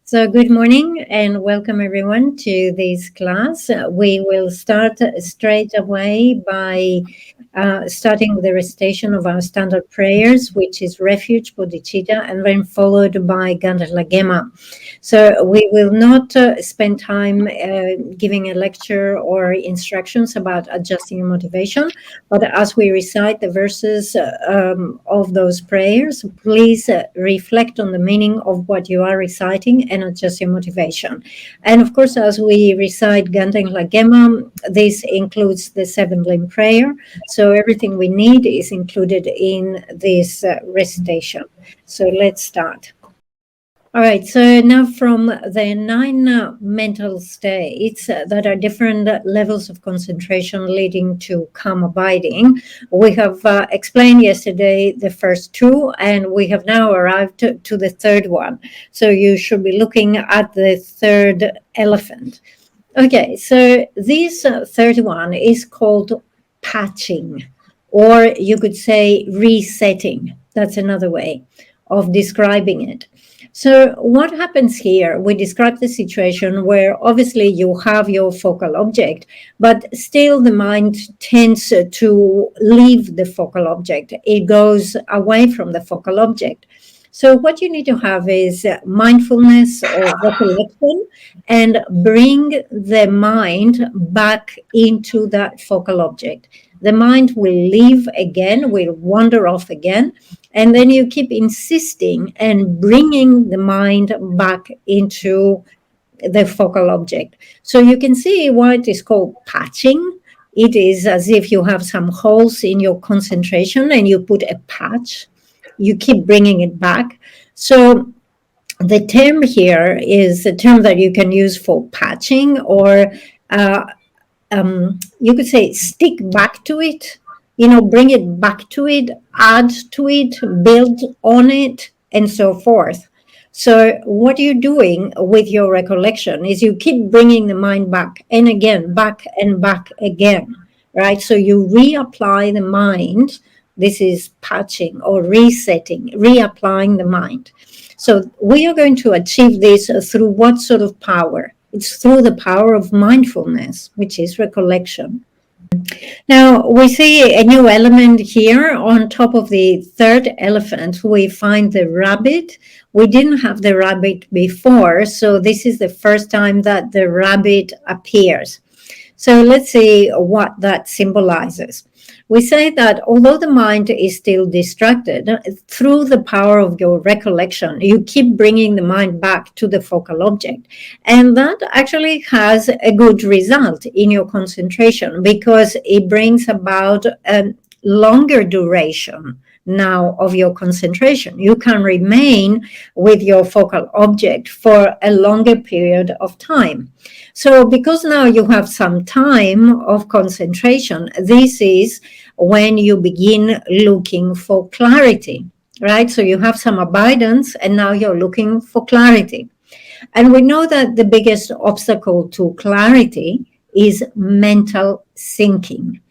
So good morning and welcome everyone to this class. We will start straight away by starting with the recitation of our standard prayers, which is Refuge, Bodhicitta, and then followed by Gandha Lagema. So we will not spend time giving a lecture or instructions about adjusting your motivation, but as we recite the verses of those prayers, please reflect on the meaning of what you are reciting and adjust your motivation. And of course, as we recite Gandha Lagema, this includes the 7 limb prayer. So everything we need is included in this recitation. So let's start. All right, so now from the 9 mental states that are different levels of concentration leading to calm abiding, we have explained yesterday the first 2, and we have now arrived to the third one. So you should be looking at the third elephant. Okay, so this third one is called patching, or you could say resetting. That's another way of describing it. So what happens here? We describe the situation where obviously you have your focal object, but still the mind tends to leave the focal object. It goes away from the focal object. So what you need to have is mindfulness or recollection and bring the mind back into that focal object. The mind will leave again, will wander off again, and then you keep insisting and bringing the mind back into the focal object. So you can see why it is called patching. It is as if you have some holes in your concentration and you put a patch. You keep bringing it back. So the term here is a term that you can use for patching, or you could say stick back to it, bring it back to it, add to it, build on it, and so forth. So what you're doing with your recollection is you keep bringing the mind back and again, back and back again, right? So you reapply the mind. This is patching or resetting, reapplying the mind. So we are going to achieve this through what sort of power? It's through the power of mindfulness, which is recollection. Now, we see a new element here on top of the third elephant. We find the rabbit. We didn't have the rabbit before, so this is the first time that the rabbit appears. So let's see what that symbolizes. We say that although the mind is still distracted, through the power of your recollection, you keep bringing the mind back to the focal object. And that actually has a good result in your concentration because it brings about a longer duration now of your concentration. You can remain with your focal object for a longer period of time. So because now you have some time of concentration, this is when you begin looking for clarity, right? So you have some abidance and now you're looking for clarity. And we know that the biggest obstacle to clarity is mental thinking.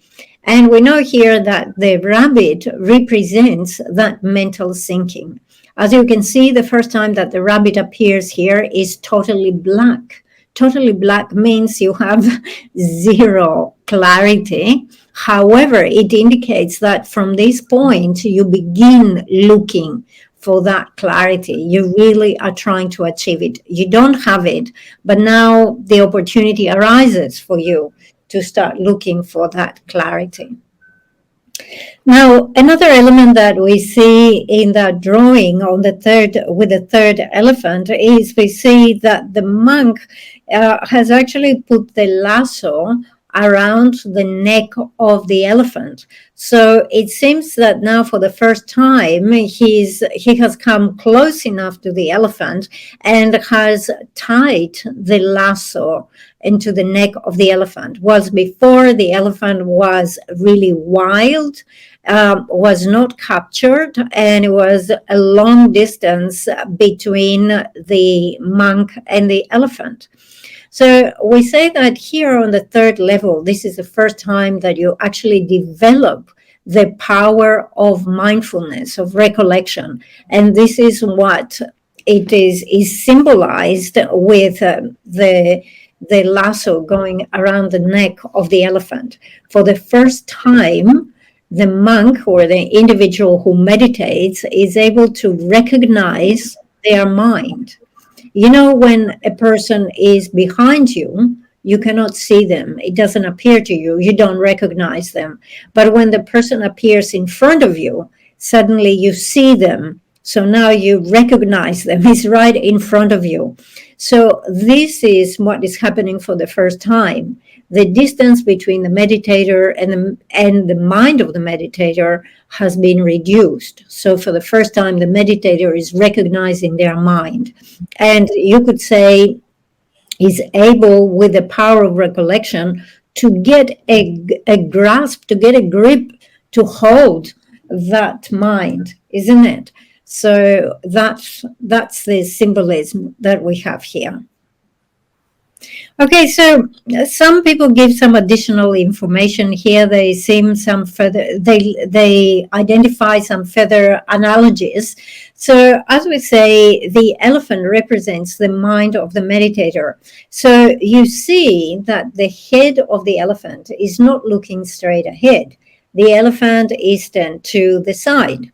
And we know here that the rabbit represents that mental thinking. As you can see, the first time that the rabbit appears here is totally black. Totally black means you have zero clarity. However, it indicates that from this point, you begin looking for that clarity. You really are trying to achieve it. You don't have it, but now the opportunity arises for you to start looking for that clarity. Now, another element that we see in that drawing on the third elephant is we see that the monk has actually put the lasso around the neck of the elephant. So it seems that now for the first time he has come close enough to the elephant and has tied the lasso into the neck of the elephant. Whilst before the elephant was really wild, was not captured, and it was a long distance between the monk and the elephant. So we say that here on the third level, this is the first time that you actually develop the power of mindfulness, of recollection. And this is what it is symbolized with the lasso going around the neck of the elephant. For the first time, the monk or the individual who meditates is able to recognize their mind. You know, when a person is behind you, you cannot see them. It doesn't appear to you. You don't recognize them. But when the person appears in front of you, suddenly you see them. So now you recognize them. It's right in front of you. So this is what is happening for the first time. The distance between the meditator and the mind of the meditator has been reduced. So for the first time, the meditator is recognizing their mind. And you could say is able, with the power of recollection, to get a grasp, to get a grip, to hold that mind, isn't it? So that's the symbolism that we have here. Okay, so some people give some additional information here. They seem some further, they identify some further analogies. So as we say, the elephant represents the mind of the meditator. So you see that the head of the elephant is not looking straight ahead. The elephant is turned to the side.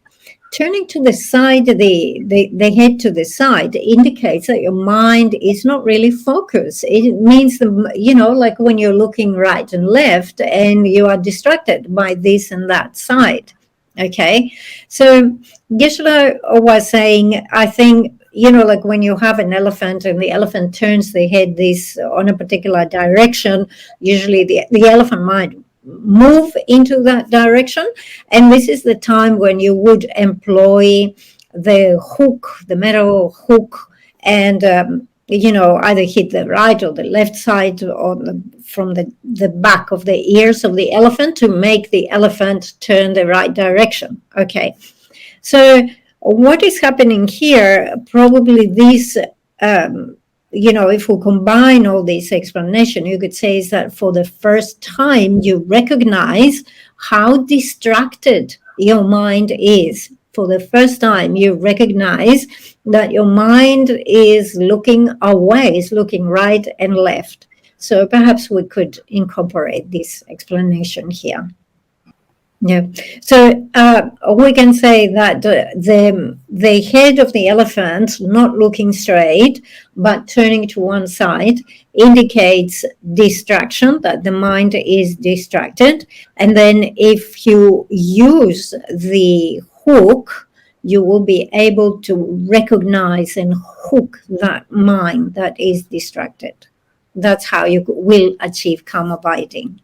Turning to the side, the head to the side indicates that your mind is not really focused. It means, like when you're looking right and left and you are distracted by this and that side. Okay. So Geshe was saying, I think, like when you have an elephant and the elephant turns the head this on a particular direction, usually the elephant might move into that direction, and this is the time when you would employ the hook, the metal hook, and either hit the right or the left side or from the back of the ears of the elephant to make the elephant turn the right direction. Okay, so what is happening here, probably this if we combine all this explanation, you could say is that for the first time you recognize how distracted your mind is. For the first time you recognize that your mind is looking away, is looking right and left. So perhaps we could incorporate this explanation here. Yeah. So we can say that the head of the elephant not looking straight but turning to one side indicates distraction, that the mind is distracted. And then if you use the hook, you will be able to recognize and hook that mind that is distracted. That's how you will achieve calm abiding.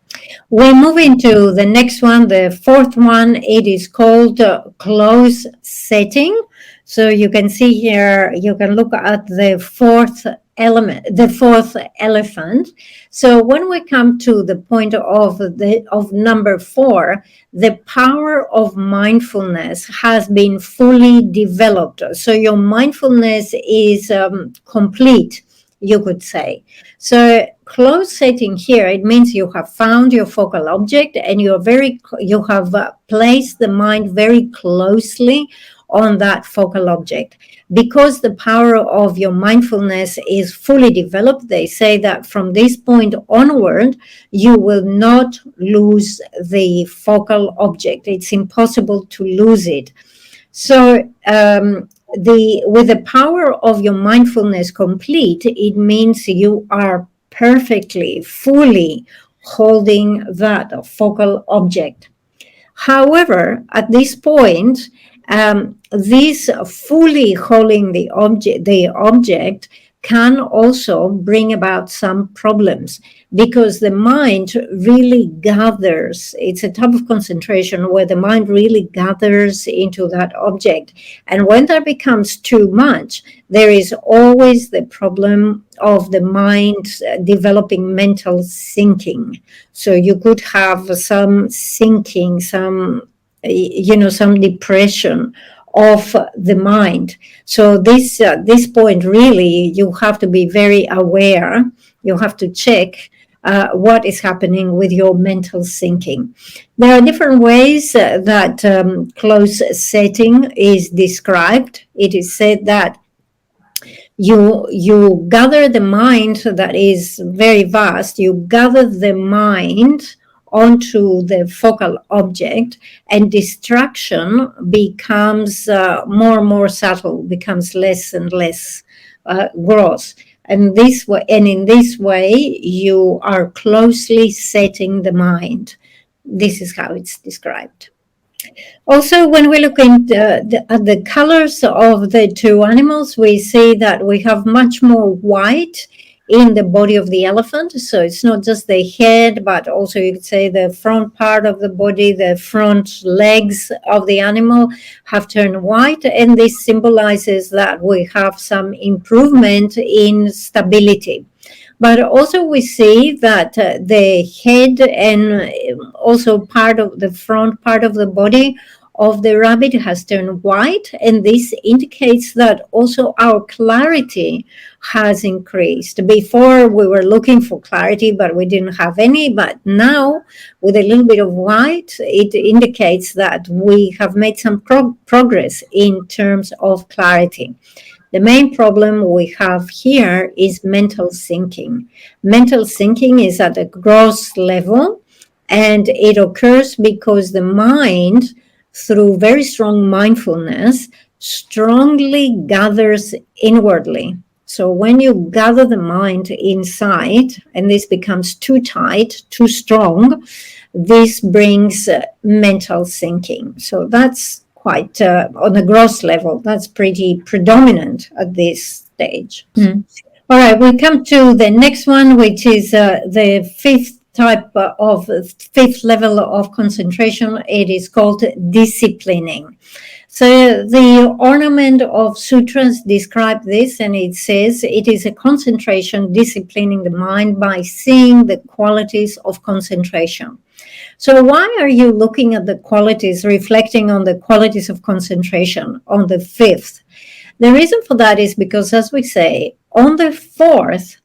We move into the next one, the fourth one. It is called close setting. So you can see here, you can look at the fourth element, the fourth elephant. So when we come to the point of number 4, the power of mindfulness has been fully developed. So your mindfulness is complete, you could say. So close setting here, it means you have found your focal object and you have placed the mind very closely on that focal object. Because the power of your mindfulness is fully developed, they say that from this point onward, you will not lose the focal object. It's impossible to lose it. So with the power of your mindfulness complete, it means you are perfectly, fully holding that focal object. However, at this point, this fully holding the object can also bring about some problems, because the mind really gathers. It's a type of concentration where the mind really gathers into that object. And when that becomes too much, there is always the problem of the mind developing mental sinking. So you could have some sinking, some depression of the mind. So this point, really, you have to be very aware. You have to check what is happening with your mental sinking. There are different ways that close setting is described. It is said that you gather the mind that is very vast, you gather the mind onto the focal object, and distraction becomes more and more subtle, becomes less and less gross. And in this way, you are closely setting the mind. This is how it's described. Also, when we look at the colors of the two animals, we see that we have much more white in the body of the elephant. So it's not just the head, but also you could say the front part of the body, the front legs of the animal have turned white. And this symbolizes that we have some improvement in stability. But also we see that the head and also part of the front part of the body of the rabbit has turned white, and this indicates that also our clarity has increased. Before we were looking for clarity, but we didn't have any, but now with a little bit of white, it indicates that we have made some progress in terms of clarity. The main problem we have here is mental sinking. Mental sinking is at a gross level, and it occurs because the mind, through very strong mindfulness, strongly gathers inwardly. So when you gather the mind inside, and this becomes too tight, too strong, this brings mental sinking. So that's quite on a gross level, that's pretty predominant at this stage. All right, we come to the next one, which is the fifth level of concentration. It is called disciplining. So the ornament of sutras describe this, and it says it is a concentration disciplining the mind by seeing the qualities of concentration. So why are you looking at the qualities, reflecting on the qualities of concentration on the fifth? The reason for that is because, as we say, on the fourth,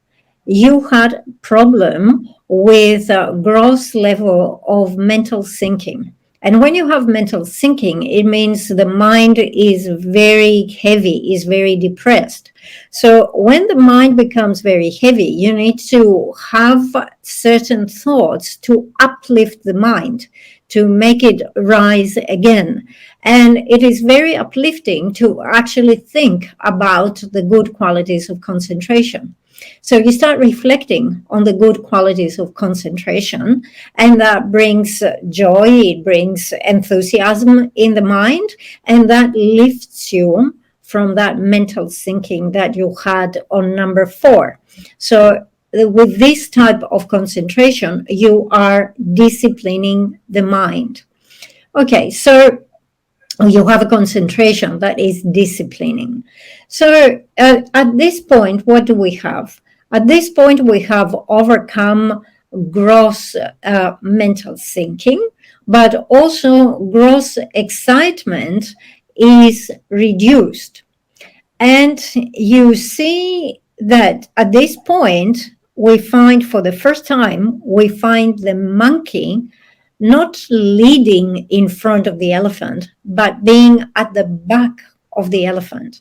you had problem with a gross level of mental sinking. And when you have mental sinking, it means the mind is very heavy, is very depressed. So when the mind becomes very heavy, you need to have certain thoughts to uplift the mind, to make it rise again. And it is very uplifting to actually think about the good qualities of concentration. So you start reflecting on the good qualities of concentration, and that brings joy, it brings enthusiasm in the mind, and that lifts you from that mental sinking that you had on number 4. So with this type of concentration, you are disciplining the mind. Okay, so you have a concentration that is disciplining. So at this point, what do we have? At this point, we have overcome gross mental sinking, but also gross excitement is reduced. And you see that at this point, we find for the first time, we find the monkey not leading in front of the elephant, but being at the back of the elephant.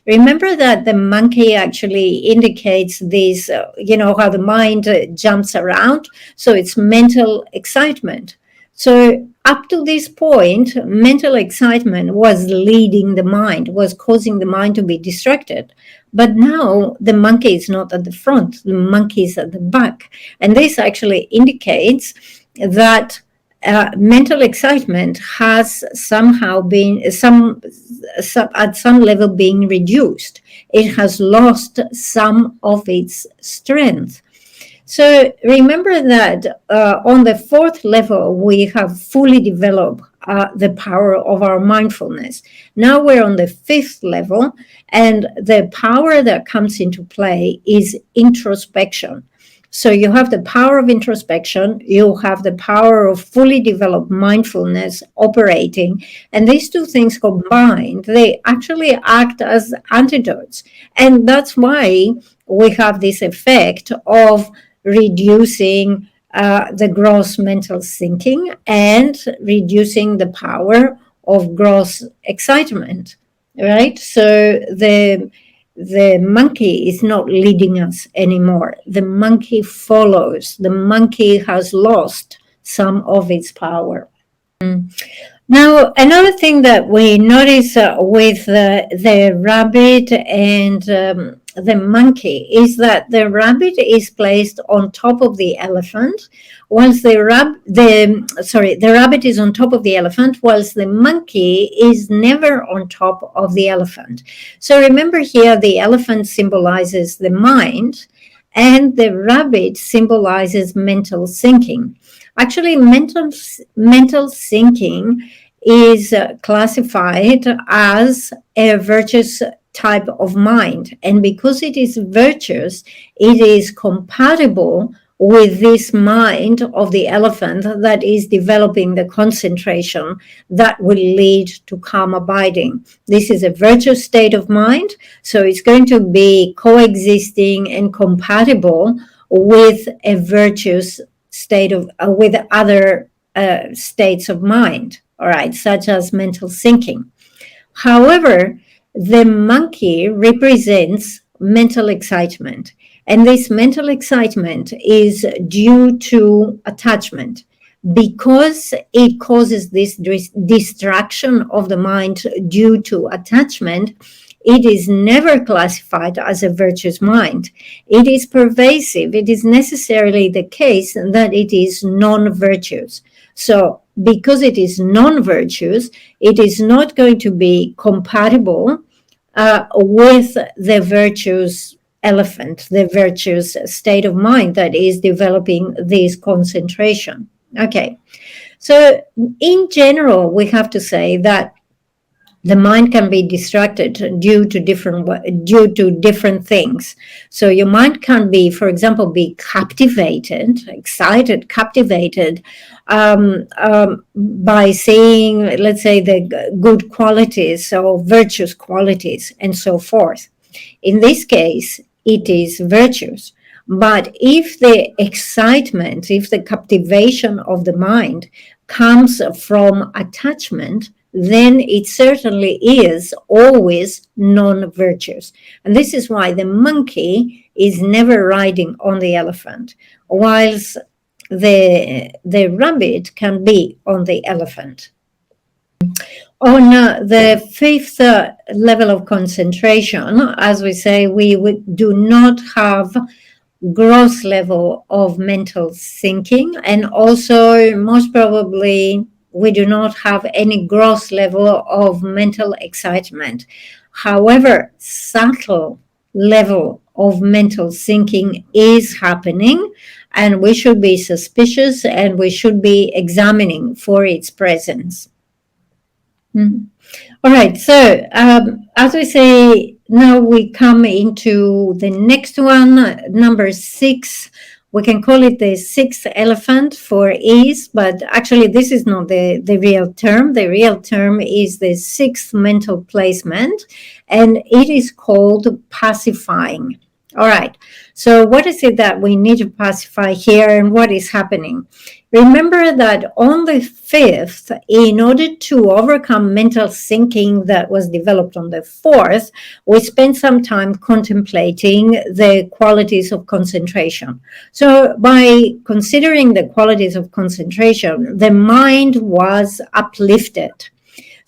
Remember that the monkey actually indicates this, how the mind jumps around. So it's mental excitement. So up to this point, mental excitement was leading the mind, was causing the mind to be distracted. But now the monkey is not at the front, the monkey is at the back. And this actually indicates that mental excitement has somehow been at some level being reduced. It has lost some of its strength. So remember that on the 4th level, we have fully developed the power of our mindfulness. Now we're on the 5th level, and the power that comes into play is introspection. So you have the power of introspection, you have the power of fully developed mindfulness operating, and these two things combined, they actually act as antidotes. And that's why we have this effect of reducing the gross mental sinking and reducing the power of gross excitement, right? So the monkey is not leading us anymore. The monkey follows. The monkey has lost some of its power. Now, another thing that we notice with the rabbit and the monkey is that the rabbit is placed on top of the elephant, whilst the rabbit is on top of the elephant, whilst the monkey is never on top of the elephant. So remember here, the elephant symbolizes the mind, and the rabbit symbolizes mental thinking. Actually, mental thinking is classified as a virtuous type of mind. And because it is virtuous, it is compatible with this mind of the elephant that is developing the concentration that will lead to calm abiding. This is a virtuous state of mind, so it's going to be coexisting and compatible with a virtuous state of with other states of mind, all right, such as mental thinking. However, the monkey represents mental excitement, and this mental excitement is due to attachment. Because it causes this distraction of the mind due to attachment, it is never classified as a virtuous mind. It is pervasive. It is necessarily the case that it is non-virtuous. So because it is non-virtuous, it is not going to be compatible with the virtuous elephant, the virtuous state of mind that is developing this concentration. Okay, so in general, we have to say that the mind can be distracted due to different things. So your mind can be, for example, be captivated by seeing, let's say, the good qualities or virtuous qualities and so forth. In this case, it is virtuous. But if the excitement, if the captivation of the mind comes from attachment, then it certainly is always non-virtuous. And this is why the monkey is never riding on the elephant, whilst the rabbit can be on the elephant. On the fifth level of concentration, as we say, we do not have gross level of mental thinking, and also most probably we do not have any gross level of mental excitement. However, subtle level of mental thinking is happening, and we should be suspicious and we should be examining for its presence. All right, so as we say, now we come into the next one, number 6. We can call it the sixth elephant for ease, but actually this is not the real term. The real term is the sixth mental placement, and it is called pacifying. All right, so what is it that we need to pacify here, and what is happening? Remember that on the fifth, in order to overcome mental thinking that was developed on the fourth, we spent some time contemplating the qualities of concentration. So by considering the qualities of concentration, the mind was uplifted.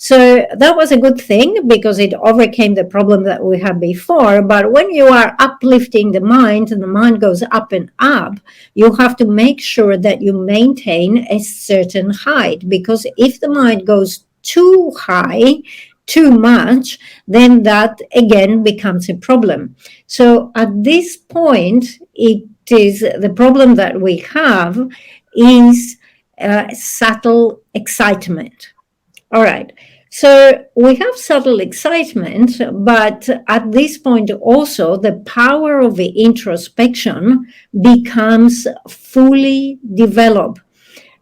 So that was a good thing because it overcame the problem that we had before. But when you are uplifting the mind and the mind goes up and up, you have to make sure that you maintain a certain height, because if the mind goes too high, too much, then that again becomes a problem. So at this point, it is the problem that we have is subtle excitement. All right, so we have subtle excitement, but at this point also the power of the introspection becomes fully developed.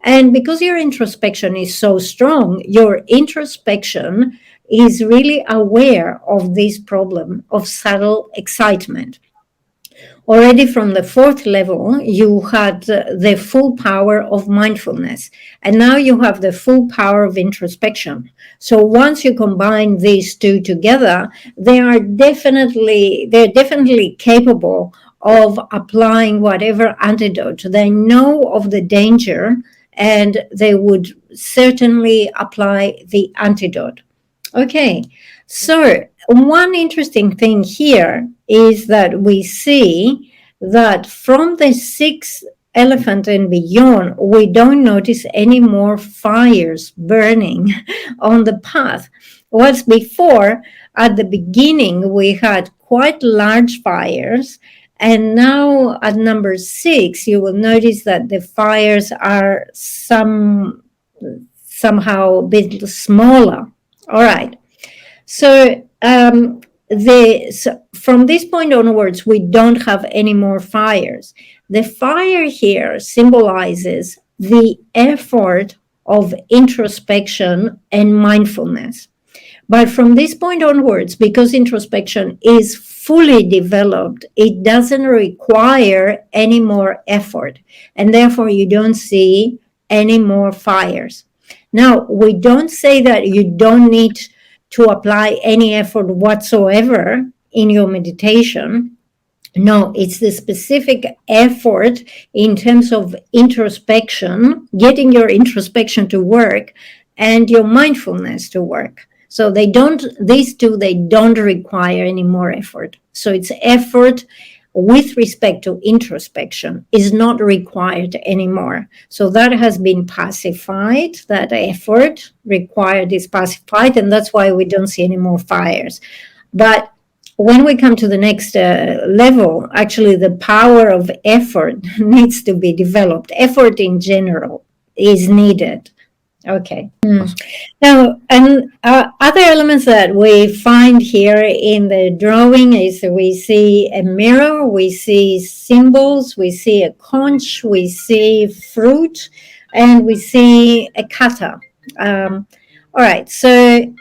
And because your introspection is so strong, your introspection is really aware of this problem of subtle excitement. Already from the fourth level, you had the full power of mindfulness, and now you have the full power of introspection. So once you combine these two together, they're definitely capable of applying whatever antidote. They know of the danger, and they would certainly apply the antidote. Okay, so one interesting thing here is that we see that from the sixth elephant and beyond, we don't notice any more fires burning on the path. Whereas before, at the beginning, we had quite large fires. And now at number 6, you will notice that the fires are somehow a bit smaller. All right. So from this point onwards, we don't have any more fires. The fire here symbolizes the effort of introspection and mindfulness. But from this point onwards, because introspection is fully developed, it doesn't require any more effort. And therefore, you don't see any more fires. Now, we don't say that you don't need to apply any effort whatsoever in your meditation. No, it's the specific effort in terms of introspection, getting your introspection to work and your mindfulness to work. So these two don't require any more effort. So it's effort with respect to introspection is not required anymore. So that has been pacified, that effort required is pacified, and that's why we don't see any more fires. But when we come to the next level, actually the power of effort needs to be developed. Effort in general is needed. Okay. Now, and other elements that we find here in the drawing is we see a mirror, we see symbols, we see a conch, we see fruit, and we see a kata. All right. So,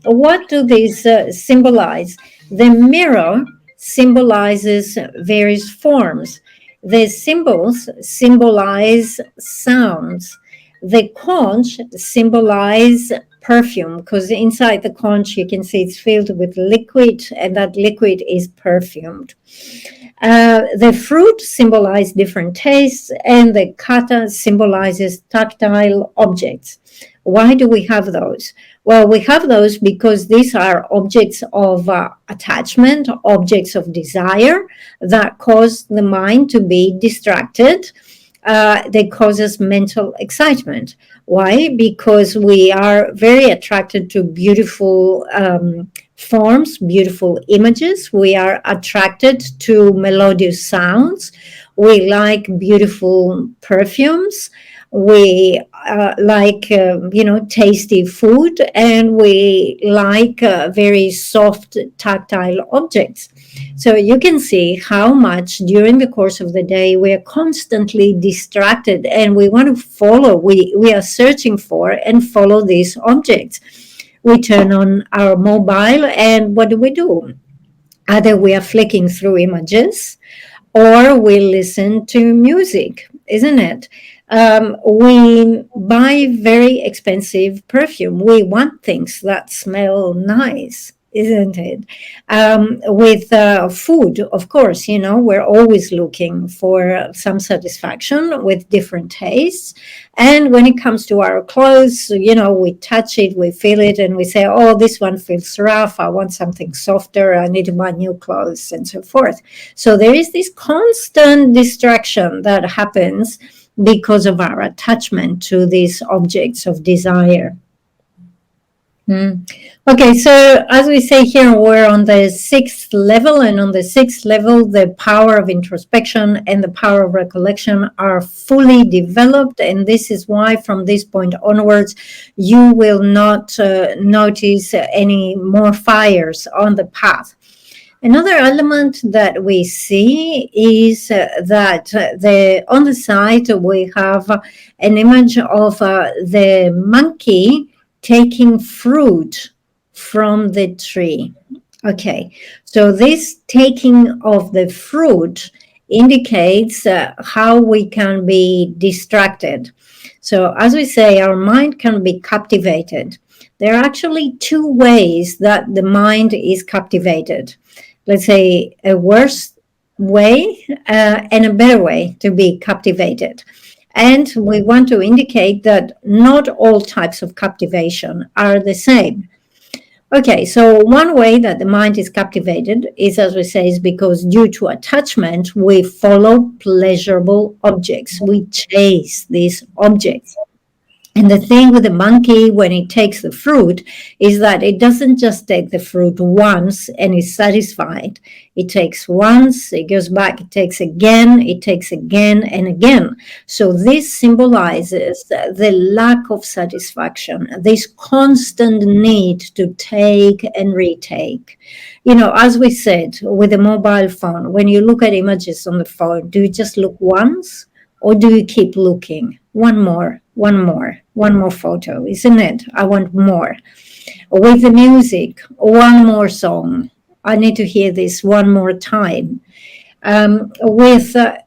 what do these symbolize? The mirror symbolizes various forms. The symbols symbolize sounds. The conch symbolize perfume, because inside the conch you can see it's filled with liquid, and that liquid is perfumed. The fruit symbolize different tastes, and the kata symbolizes tactile objects. Why do we have those? Well, we have those because these are objects of attachment, objects of desire that cause the mind to be distracted. They cause us mental excitement. Why? Because we are very attracted to beautiful forms, beautiful images. We are attracted to melodious sounds. We like beautiful perfumes. We like, tasty food, and we like very soft tactile objects. So you can see how much during the course of the day we are constantly distracted, and we want to follow, we are searching for and follow these objects. We turn on our mobile, and what do? Either we are flicking through images, or we listen to music, isn't it? We buy very expensive perfume. We want things that smell nice, isn't it? With food, of course, we're always looking for some satisfaction with different tastes. And when it comes to our clothes, we touch it, we feel it, and we say, oh, this one feels rough. I want something softer. I need to buy new clothes, and so forth. So there is this constant distraction that happens because of our attachment to these objects of desire. Okay, so as we say here, we're on the 6th level, and on the 6th level, the power of introspection and the power of recollection are fully developed, and this is why from this point onwards, you will not notice any more fires on the path. Another element that we see is that on the side we have an image of the monkey taking fruit from the tree. Okay, so this taking of the fruit indicates how we can be distracted. So, as we say, our mind can be captivated. There are actually two ways that the mind is captivated. Let's say a worse way and a better way to be captivated. And we want to indicate that not all types of captivation are the same. Okay, so one way that the mind is captivated is, as we say, is because due to attachment, we follow pleasurable objects. We chase these objects. And the thing with the monkey when it takes the fruit is that it doesn't just take the fruit once and is satisfied. It takes once, it goes back, it takes again and again. So this symbolizes the lack of satisfaction, this constant need to take and retake. You know, as we said, with the mobile phone, when you look at images on the phone, do you just look once? Or do you keep looking? One more, one more photo, isn't it? I want more. With the music, one more song. I need to hear this one more time. With the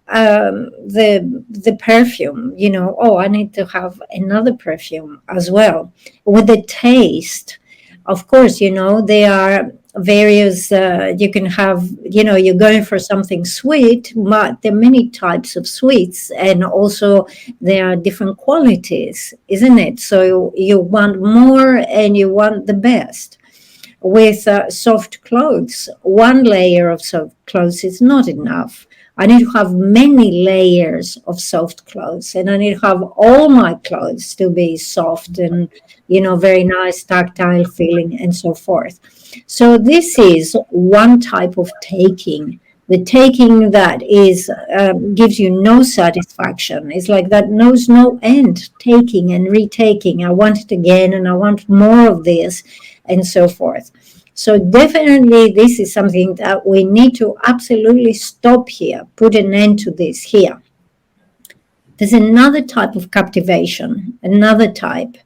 perfume, you know, oh, I need to have another perfume as well. With the taste, of course, you know, there are various, you can have, you know, you're going for something sweet, but there are many types of sweets, and also there are different qualities, isn't it? So you want more and you want the best. With soft clothes, one layer of soft clothes is not enough. I need to have many layers of soft clothes, and I need to have all my clothes to be soft and, you know, very nice, tactile feeling, and so forth. So this is one type of taking. The taking that is gives you no satisfaction. It's like that knows no end. Taking and retaking. I want it again, and I want more of this, and so forth. So definitely this is something that we need to absolutely stop here, put an end to this here. There's another type of captivation, another type,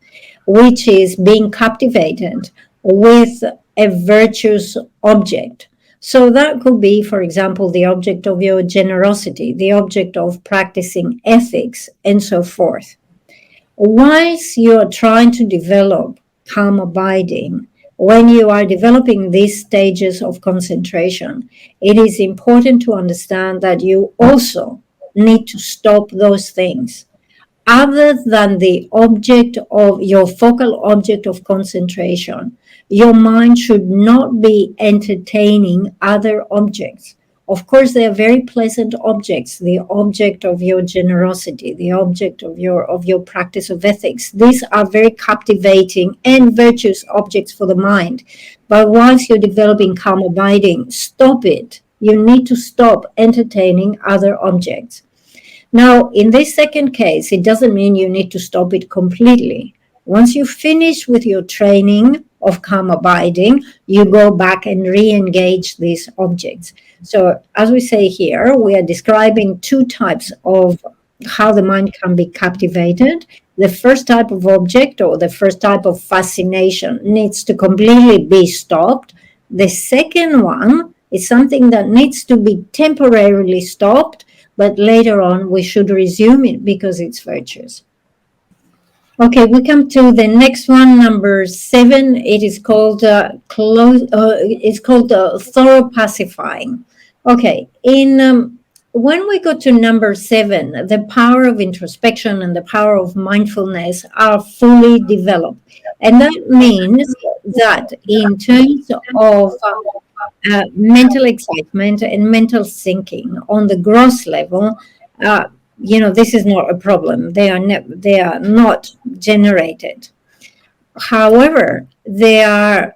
which is being captivated with a virtuous object. So that could be, for example, the object of your generosity, the object of practicing ethics, and so forth. Once you're trying to develop calm abiding, when you are developing these stages of concentration, it is important to understand that you also need to stop those things. Other than the object of your focal object of concentration, your mind should not be entertaining other objects. Of course, they are very pleasant objects, the object of your generosity, the object of your practice of ethics. These are very captivating and virtuous objects for the mind. But once you're developing calm abiding, stop it. You need to stop entertaining other objects. Now, in this second case, it doesn't mean you need to stop it completely. Once you finish with your training of calm abiding, you go back and re-engage these objects. So, as we say here, we are describing two types of how the mind can be captivated. The first type of object, or the first type of fascination, needs to completely be stopped. The second one is something that needs to be temporarily stopped, but later on we should resume it because it's virtuous. Okay, we come to the next one, number 7. It is called thorough pacifying. Okay, in when we go to number 7, the power of introspection and the power of mindfulness are fully developed, and that means that in terms of mental excitement and mental sinking on the gross level, uh, you know, this is not a problem. They are not generated. However, there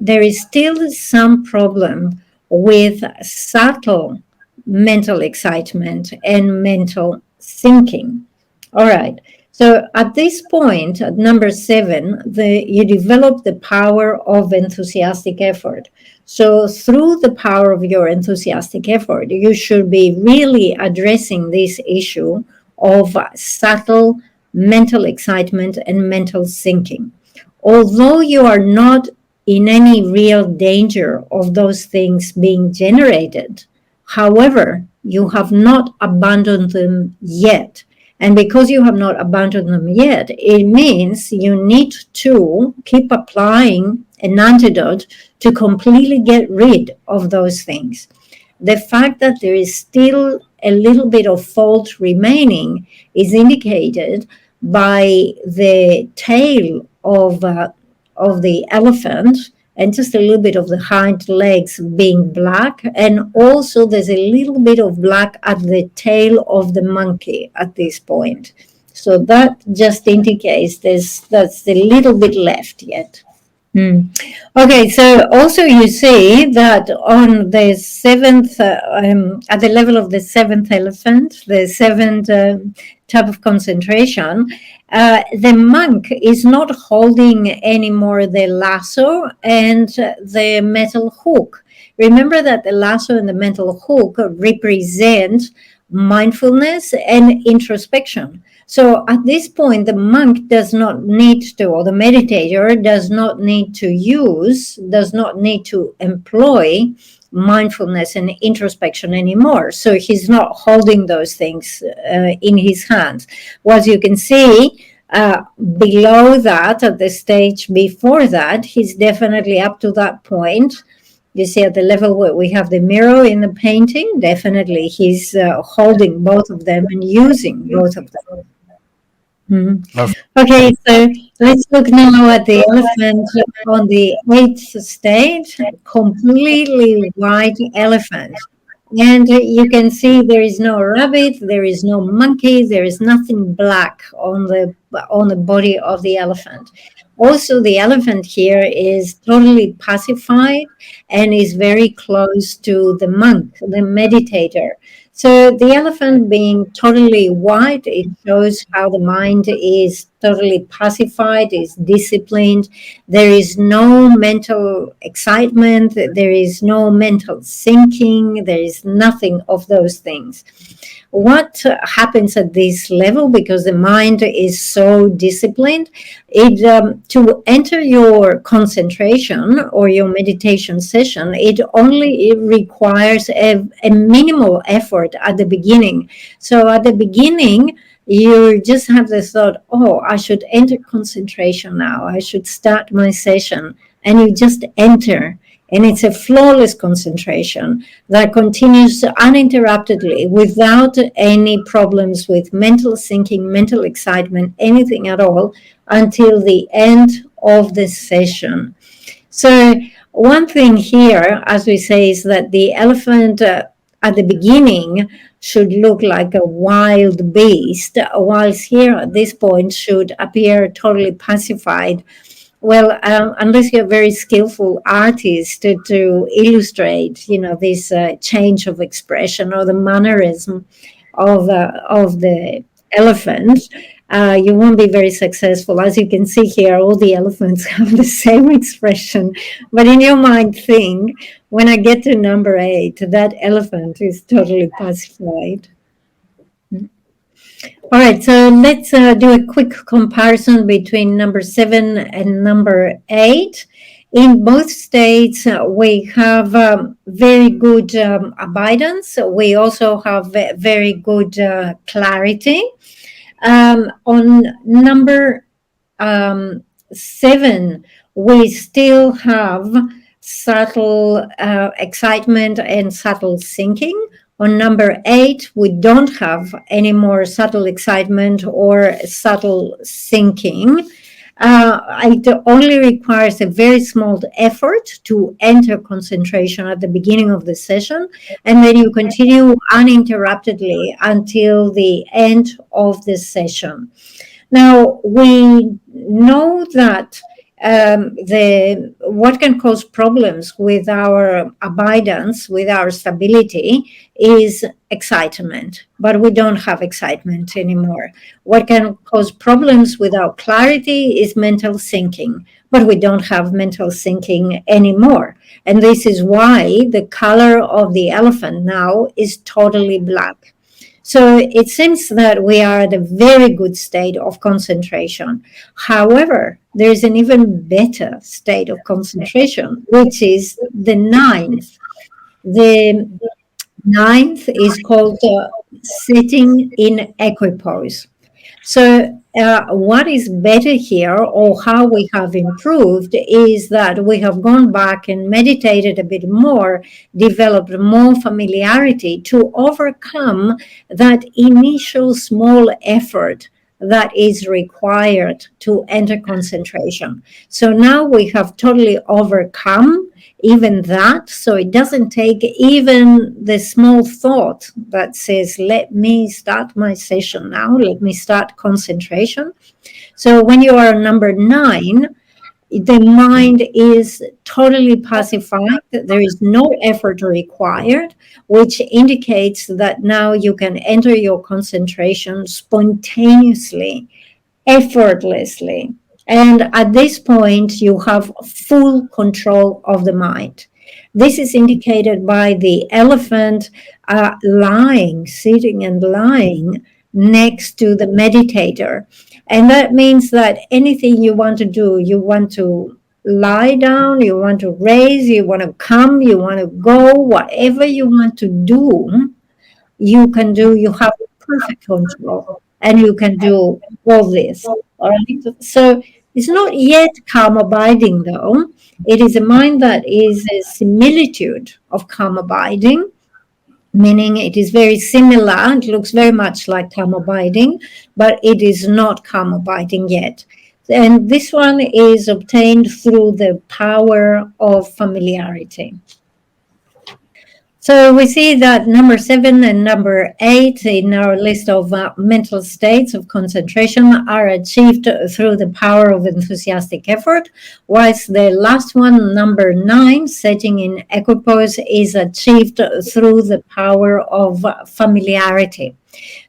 is still some problem with subtle mental excitement and mental sinking. All right. So at this point, at number 7, you develop the power of enthusiastic effort. So through the power of your enthusiastic effort, you should be really addressing this issue of subtle mental excitement and mental sinking. Although you are not in any real danger of those things being generated. However, you have not abandoned them yet. And because you have not abandoned them yet, it means you need to keep applying an antidote to completely get rid of those things. The fact that there is still a little bit of fault remaining is indicated by the tail of the elephant and just a little bit of the hind legs being black. And also there's a little bit of black at the tail of the monkey at this point. So that just indicates that's a little bit left yet. Okay, so also you see that on the seventh, at the level of the seventh elephant, the seventh type of concentration, the monk is not holding anymore the lasso and the metal hook. Remember that the lasso and the metal hook represent mindfulness and introspection. So at this point, the monk does not need to, or the meditator does not need to employ mindfulness and introspection anymore. So he's not holding those things in his hands. As you can see, below that, at the stage before that, he's definitely up to that point. You see at the level where we have the mirror in the painting, definitely he's holding both of them and using both of them. Okay, so let's look now at the elephant on the 8th stage, completely white elephant. And you can see there is no rabbit, there is no monkey, there is nothing black on the body of the elephant. Also, the elephant here is totally pacified and is very close to the monk, the meditator. So the elephant being totally white, it shows how the mind is totally pacified, is disciplined. There is no mental excitement. There is no mental sinking. There is nothing of those things. What happens at this level, because the mind is so disciplined, to enter your concentration or your meditation session, it requires a minimal effort at the beginning. So at the beginning, you just have the thought, oh, I should enter concentration now. I should start my session. And you just enter. And it's a flawless concentration that continues uninterruptedly without any problems with mental sinking, mental excitement, anything at all until the end of the session. So one thing here, as we say, is that the elephant at the beginning should look like a wild beast, whilst here at this point should appear totally pacified. Well, unless you're a very skillful artist to illustrate, this change of expression or the mannerism of the elephant, you won't be very successful. As you can see here, all the elephants have the same expression. But in your mind, think, when I get to number 8, that elephant is totally pacified. All right, so let's do a quick comparison between number 7 and number 8. In both states, we have very good abidance. We also have very good clarity. On number 7, we still have subtle excitement and subtle sinking. On number 8, we don't have any more subtle excitement or subtle sinking. It only requires a very small effort to enter concentration at the beginning of the session, and then you continue uninterruptedly until the end of the session. Now, we know that what can cause problems with our abidance, with our stability, is excitement, but we don't have excitement anymore. What can cause problems with our clarity is mental sinking, but we don't have mental sinking anymore. And this is why the color of the elephant now is totally black. So it seems that we are at a very good state of concentration. However, there's an even better state of concentration, which is the ninth. The ninth is called sitting in equipoise. So, what is better here, or how we have improved, is that we have gone back and meditated a bit more, developed more familiarity to overcome that initial small effort that is required to enter concentration. So now we have totally overcome even that. So it doesn't take even the small thought that says, let me start my session now, let me start concentration. So when you are number 9, the mind is totally pacified. There is no effort required, which indicates that now you can enter your concentration spontaneously, effortlessly. And at this point, you have full control of the mind. This is indicated by the elephant sitting and lying next to the meditator. And that means that anything you want to do, you want to lie down, you want to raise, you want to come, you want to go, whatever you want to do, you can do, you have perfect control, and you can do all this. All right. So it's not yet calm abiding, though. It is a mind that is a similitude of calm abiding, meaning it is very similar. It looks very much like calm abiding, but it is not calm abiding yet. And this one is obtained through the power of familiarity. So we see that number 7 and number 8 in our list of mental states of concentration are achieved through the power of enthusiastic effort, whilst the last one, number 9, setting in equipoise, is achieved through the power of familiarity.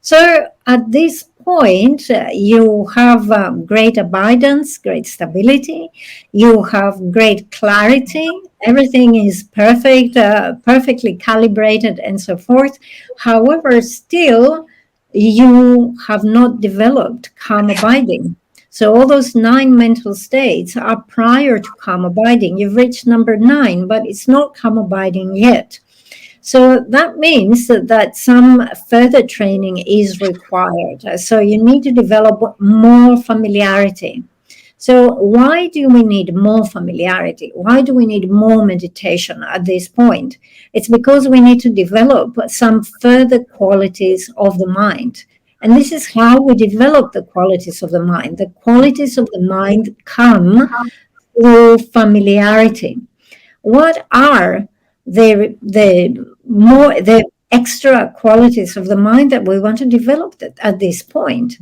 So at this point, you have great abundance, great stability, you have great clarity, everything is perfect, perfectly calibrated, and so forth. However, still, you have not developed calm abiding. So all those 9 mental states are prior to calm abiding. You've reached number 9, but it's not calm abiding yet. So that means that some further training is required. So you need to develop more familiarity. So why do we need more familiarity? Why do we need more meditation at this point? It's because we need to develop some further qualities of the mind. And this is how we develop the qualities of the mind. The qualities of the mind come through familiarity. What are the extra qualities of the mind that we want to develop at this point?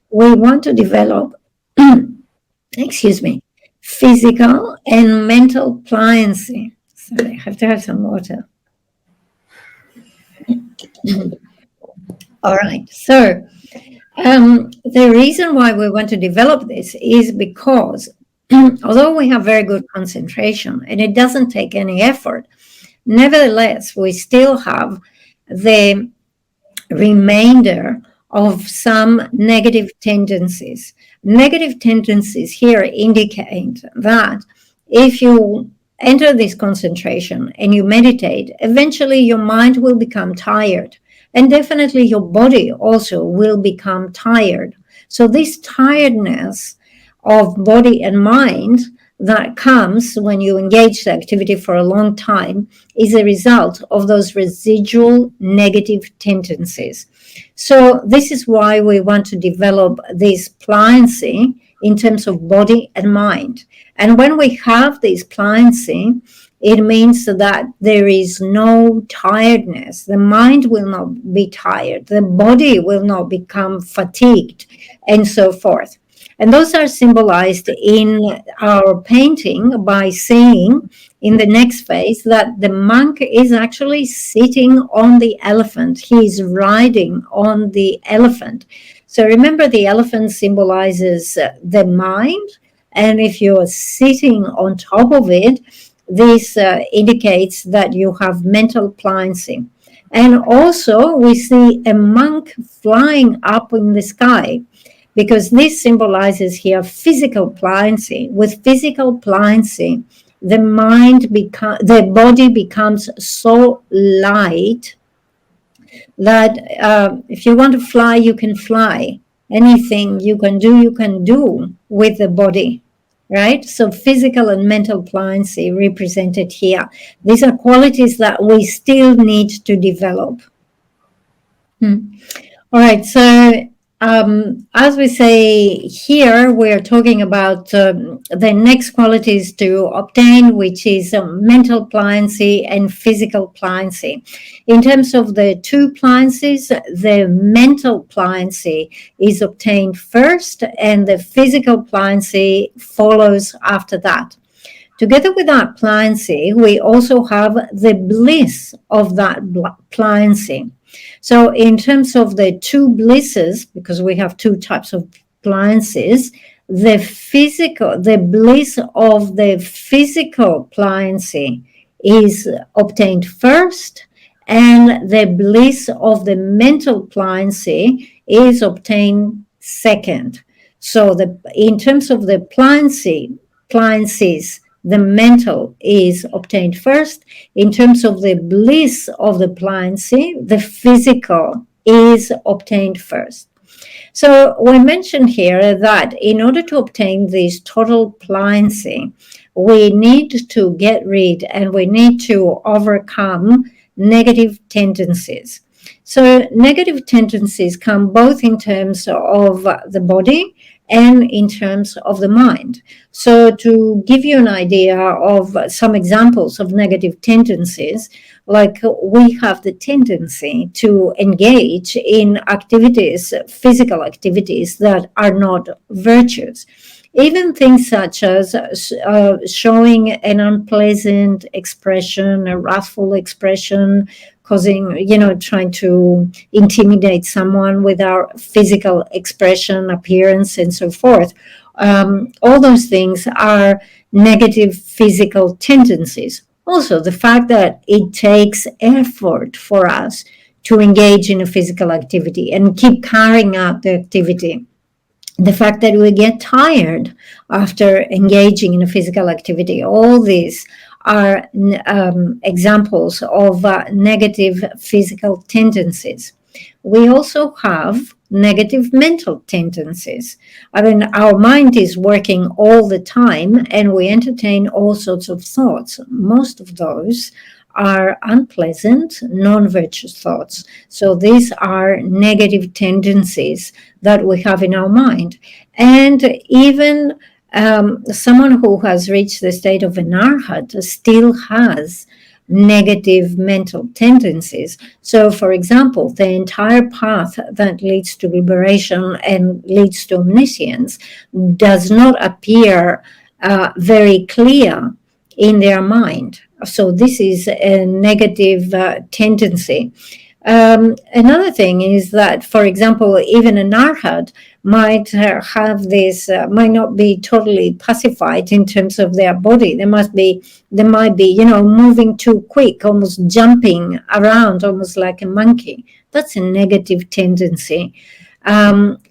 We want to develop, excuse me, physical and mental pliancy. Sorry, I have to have some water. All right. So the reason why we want to develop this is because although we have very good concentration and it doesn't take any effort, nevertheless, we still have the remainder of some negative tendencies. Negative tendencies here indicate that if you enter this concentration and you meditate, eventually your mind will become tired, and definitely your body also will become tired. So this tiredness of body and mind that comes when you engage the activity for a long time is a result of those residual negative tendencies. So this is why we want to develop this pliancy in terms of body and mind. And when we have this pliancy, it means that there is no tiredness. The mind will not be tired. The body will not become fatigued, and so forth. And those are symbolized in our painting by saying in the next phase that the monk is actually sitting on the elephant. He is riding on the elephant. So remember, the elephant symbolizes the mind. And if you're sitting on top of it, this indicates that you have mental pliancy. And also, we see a monk flying up in the sky, because this symbolizes here physical pliancy. With physical pliancy, the body becomes so light that if you want to fly, you can fly. Anything you can do with the body, right? So physical and mental pliancy represented here. These are qualities that we still need to develop. All right, so as we say here, we're talking about the next qualities to obtain, which is mental pliancy and physical pliancy. In terms of the two pliancies, the mental pliancy is obtained first, and the physical pliancy follows after that. Together with that pliancy, we also have the bliss of that pliancy. So in terms of the two blisses, because we have two types of pliancies, the bliss of the physical pliancy is obtained first, and the bliss of the mental pliancy is obtained second. So in terms of the pliancies, the mental is obtained first. In terms of the bliss of the pliancy, the physical is obtained first. So we mentioned here that in order to obtain this total pliancy, we need to get rid and we need to overcome negative tendencies. So negative tendencies come both in terms of the body and in terms of the mind. So to give you an idea of some examples of negative tendencies, like we have the tendency to engage in activities, physical activities that are not virtuous. Even things such as showing an unpleasant expression, a wrathful expression, causing, trying to intimidate someone with our physical expression, appearance, and so forth. All those things are negative physical tendencies. Also, the fact that it takes effort for us to engage in a physical activity and keep carrying out the activity. The fact that we get tired after engaging in a physical activity, all these are examples of negative physical tendencies. We also have negative mental tendencies. I mean, our mind is working all the time and we entertain all sorts of thoughts. Most of those are unpleasant, non-virtuous thoughts. So these are negative tendencies that we have in our mind. And even someone who has reached the state of an arhat still has negative mental tendencies. So, for example, the entire path that leads to liberation and leads to omniscience does not appear very clear in their mind. So this is a negative tendency. Another thing is that, for example, even an arhat might have this, might not be totally pacified in terms of their body. They might be, moving too quick, almost jumping around, almost like a monkey. That's a negative tendency.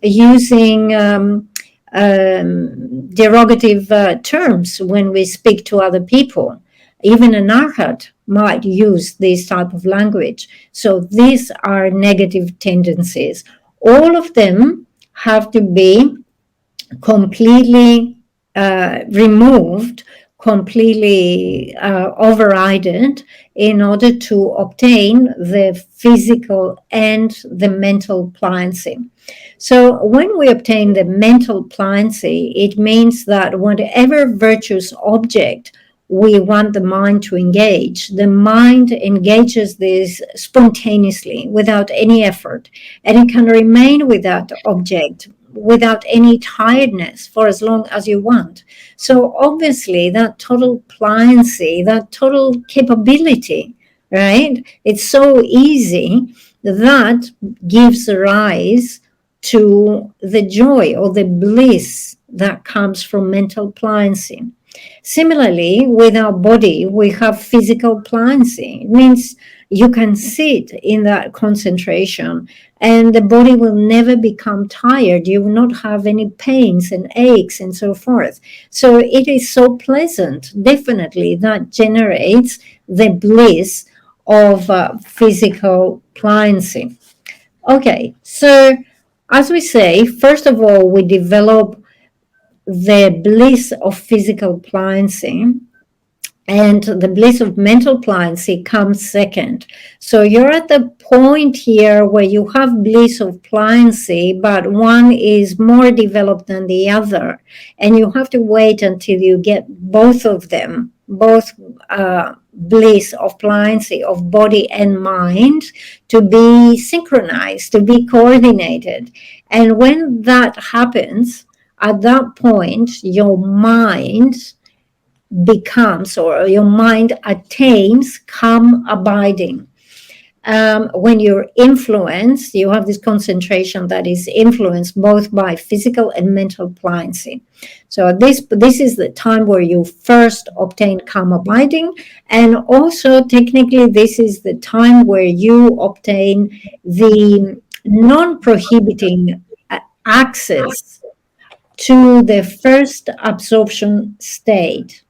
Using derogative terms when we speak to other people. Even an arhat might use this type of language. So these are negative tendencies. All of them have to be completely removed, completely overridden in order to obtain the physical and the mental pliancy. So when we obtain the mental pliancy, it means that whatever virtuous object we want the mind to engage, the mind engages this spontaneously without any effort, and it can remain with that object without any tiredness for as long as you want. So obviously that total pliancy, that total capability, right? It's so easy that gives rise to the joy or the bliss that comes from mental pliancy. Similarly, with our body, we have physical pliancy. It means you can sit in that concentration and the body will never become tired. You will not have any pains and aches and so forth. So it is so pleasant, definitely, that generates the bliss of physical pliancy. Okay, so as we say, first of all, we develop the bliss of physical pliancy, and the bliss of mental pliancy comes second. So you're at the point here where you have bliss of pliancy, but one is more developed than the other, and you have to wait until you get both of them, both bliss of pliancy of body and mind, to be synchronized, to be coordinated. And when that happens, at that point, your mind becomes, or your mind attains, calm abiding. When you're influenced, you have this concentration that is influenced both by physical and mental pliancy. So this is the time where you first obtain calm abiding, and also technically this is the time where you obtain the non-prohibiting access to the first absorption state.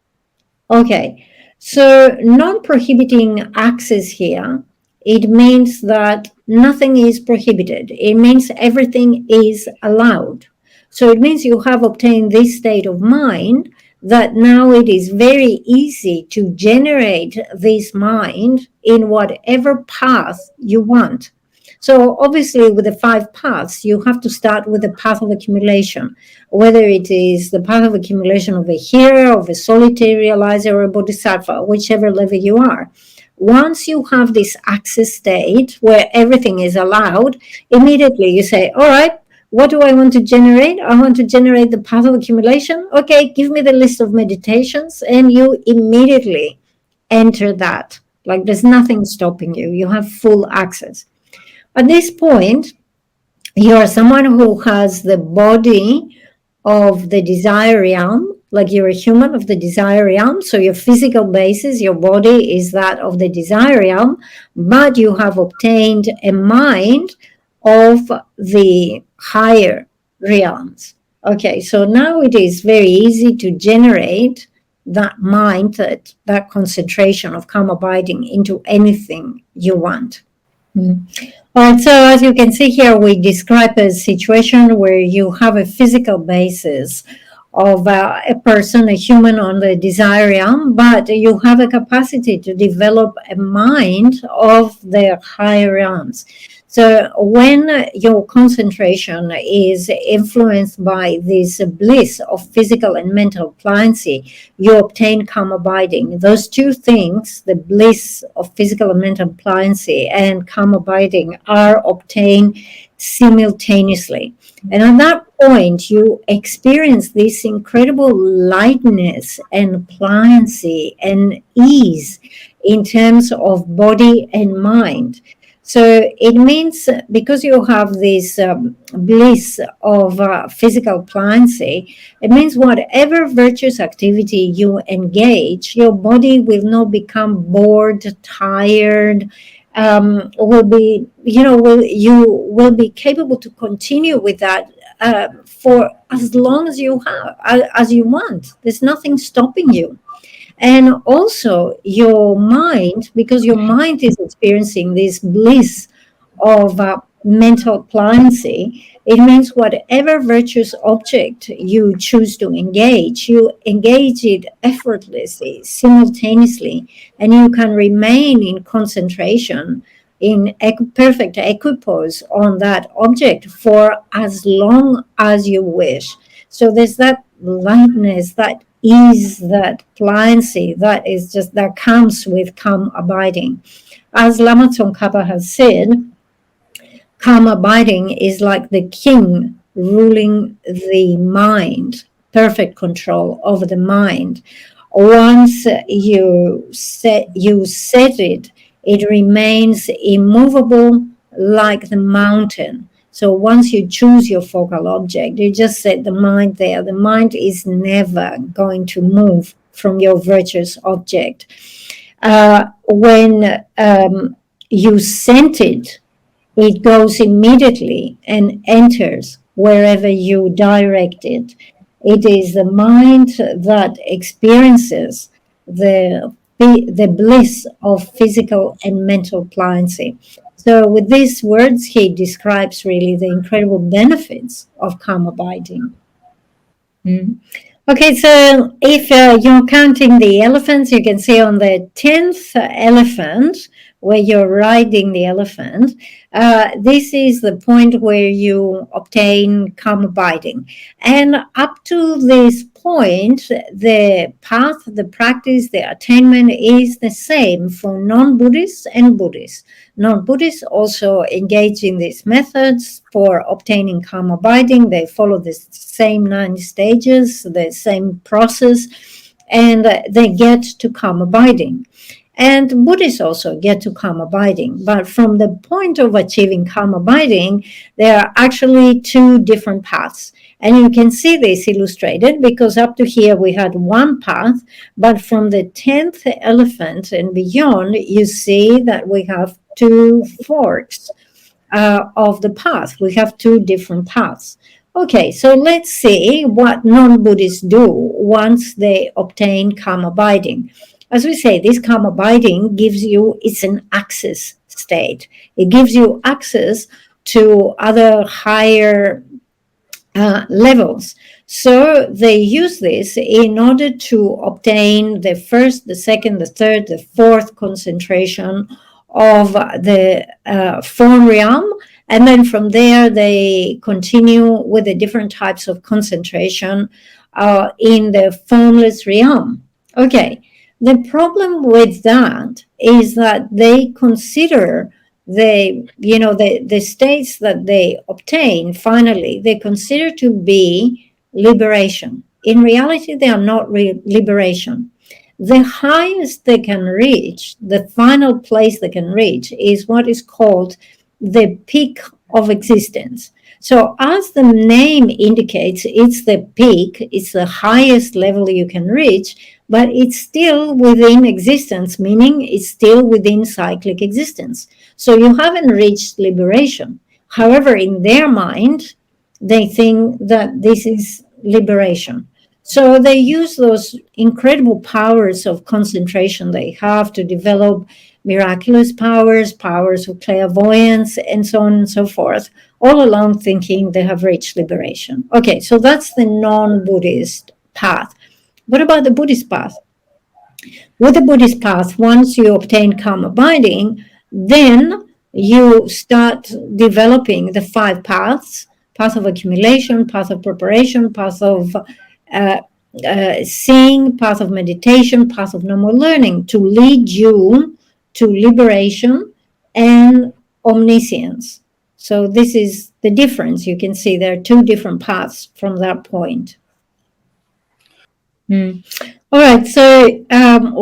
Okay, so non-prohibiting access here, it means that nothing is prohibited. It means everything is allowed. So it means you have obtained this state of mind that now it is very easy to generate this mind in whatever path you want. So obviously with the 5 paths, you have to start with the path of accumulation, whether it is the path of accumulation of a hearer, of a solitary realizer, or a bodhisattva, whichever level you are. Once you have this access state where everything is allowed, immediately you say, all right, what do I want to generate? I want to generate the path of accumulation. Okay, give me the list of meditations, and you immediately enter that. Like there's nothing stopping you. You have full access. At this point, you are someone who has the body of the desire realm, like you're a human of the desire realm. So your physical basis, your body is that of the desire realm, but you have obtained a mind of the higher realms. Okay, so now it is very easy to generate that mind, that concentration of calm abiding into anything you want. All right, so as you can see here, we describe a situation where you have a physical basis of a person, a human on the desire realm, but you have a capacity to develop a mind of the higher realms. So when your concentration is influenced by this bliss of physical and mental pliancy, you obtain calm abiding. Those two things, the bliss of physical and mental pliancy and calm abiding, are obtained simultaneously. And at that point, you experience this incredible lightness and pliancy and ease in terms of body and mind. So it means because you have this bliss of physical pliancy, it means whatever virtuous activity you engage, your body will not become bored, tired, will be, you will be capable to continue with that for as long as you have, as you want. There's nothing stopping you. And also your mind, because your mind is experiencing this bliss of mental pliancy, it means whatever virtuous object you choose to engage, you engage it effortlessly, simultaneously, and you can remain in concentration, in perfect equipoise on that object for as long as you wish. So there's that lightness, that ease, that pliancy that comes with calm abiding. As Lama Tsongkhapa has said, calm abiding is like the king ruling the mind, perfect control over the mind. Once you set it, it remains immovable like the mountain. So once you choose your focal object, you just set the mind there. The mind is never going to move from your virtuous object. When you sent it goes immediately and enters wherever you direct it. It is the mind that experiences the bliss of physical and mental pliancy. So, with these words, he describes really the incredible benefits of calm abiding. Mm. Okay, so if you're counting the elephants, you can see on the 10th elephant, where you're riding the elephant, this is the point where you obtain calm abiding. And up to this point, the path, the practice, the attainment is the same for non-Buddhists and Buddhists. Non-Buddhists also engage in these methods for obtaining calm abiding. They follow the same 9 stages, the same process, and they get to calm abiding. And Buddhists also get to calm abiding. But from the point of achieving calm abiding, there are actually 2 different paths. And you can see this illustrated because up to here we had one path, but from the 10th elephant and beyond, you see that we have 2 forks of the path. We have 2 different paths. Okay, so let's see what non-Buddhists do once they obtain calm abiding. As we say, this calm abiding gives you, it's an access state. It gives you access to other higher levels. So they use this in order to obtain the first, the second, the third, the fourth concentration of the form realm. And then from there, they continue with the different types of concentration in the formless realm. Okay, the problem with that is that they consider the states that they obtain finally, they consider to be liberation. In reality, they are not liberation. The highest they can reach, the final place they can reach, is what is called the peak of existence. So as the name indicates, it's the peak, it's the highest level you can reach, but it's still within existence, meaning it's still within cyclic existence. So you haven't reached liberation. However, in their mind, they think that this is liberation. So they use those incredible powers of concentration they have to develop miraculous powers, powers of clairvoyance, and so on and so forth, all along thinking they have reached liberation. Okay, so that's the non-Buddhist path. What about the Buddhist path? With the Buddhist path, once you obtain calm abiding, then you start developing the 5 paths: path of accumulation, path of preparation, path of seeing, path of meditation, path of no more learning, to lead you to liberation and omniscience. So this is the difference. You can see there are 2 different paths from that point. All right, so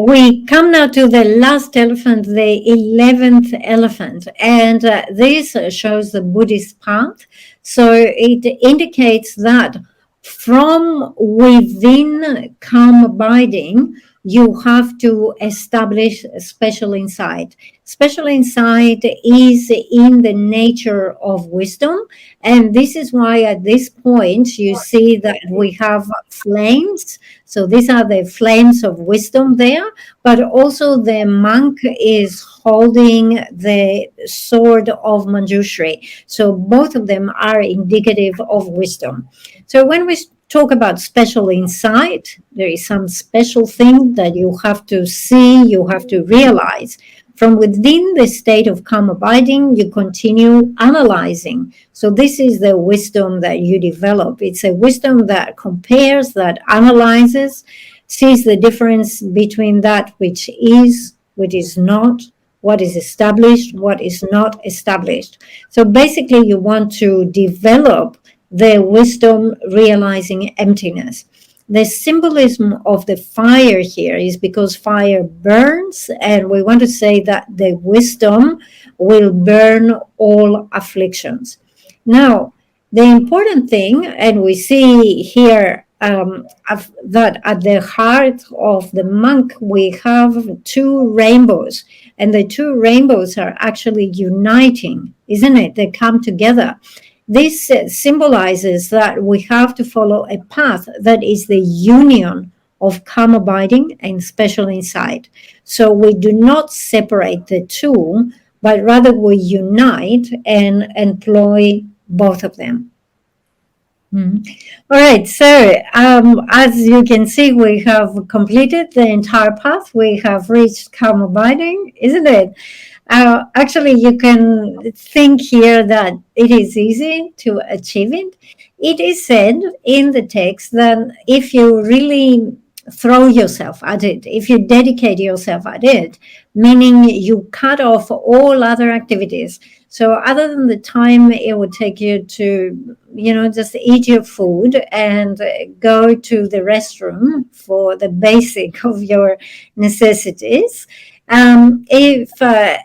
we come now to the last elephant, the 11th elephant, and this shows the Buddhist path. So it indicates that from within calm abiding, you have to establish special insight. Special insight is in the nature of wisdom, and this is why at this point you see that we have flames. So these are the flames of wisdom there, but also the monk is holding the sword of Manjushri. So both of them are indicative of wisdom. So when we talk about special insight, there is some special thing that you have to see, you have to realize. From within the state of calm abiding, you continue analyzing. So this is the wisdom that you develop. It's a wisdom that compares, that analyzes, sees the difference between that which is not, what is established, what is not established. So basically, you want to develop the wisdom realizing emptiness. The symbolism of the fire here is because fire burns, and we want to say that the wisdom will burn all afflictions. Now, the important thing, and we see here that at the heart of the monk, we have two rainbows, and the two rainbows are actually uniting, isn't it? They come together. This symbolizes that we have to follow a path that is the union of calm abiding and special insight. So we do not separate the two, but rather we unite and employ both of them. All right, so as you can see, we have completed the entire path. We have reached calm abiding, isn't it? Actually, you can think here that it is easy to achieve it. It is said in the text that if you really throw yourself at it, if you dedicate yourself at it, meaning you cut off all other activities. So other than the time it would take you to, just eat your food and go to the restroom for the basic of your necessities, apart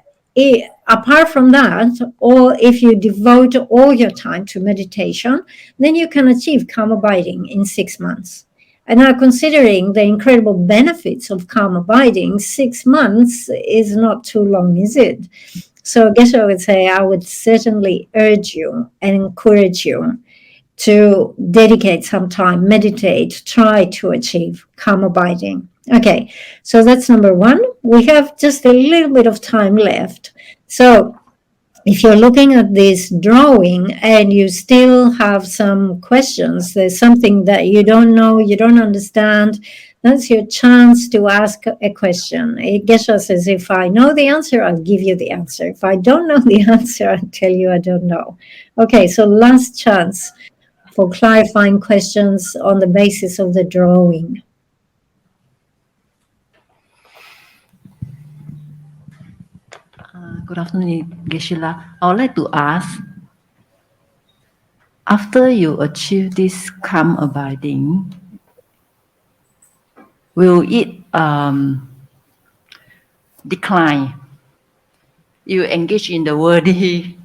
from that, or if you devote all your time to meditation, then you can achieve calm abiding in 6 months. And now, considering the incredible benefits of calm abiding, 6 months is not too long, is it? So I guess I would say I would certainly urge you and encourage you to dedicate some time, meditate, try to achieve calm abiding. Okay, so that's number one. We have just a little bit of time left. So if you're looking at this drawing and you still have some questions, there's something that you don't know, you don't understand, that's your chance to ask a question. Geshe says, if I know the answer, I'll give you the answer. If I don't know the answer, I'll tell you I don't know. Okay, so last chance for clarifying questions on the basis of the drawing. Good afternoon, Geshe. I would like to ask, after you achieve this calm abiding, will it decline? You engage in the worldly,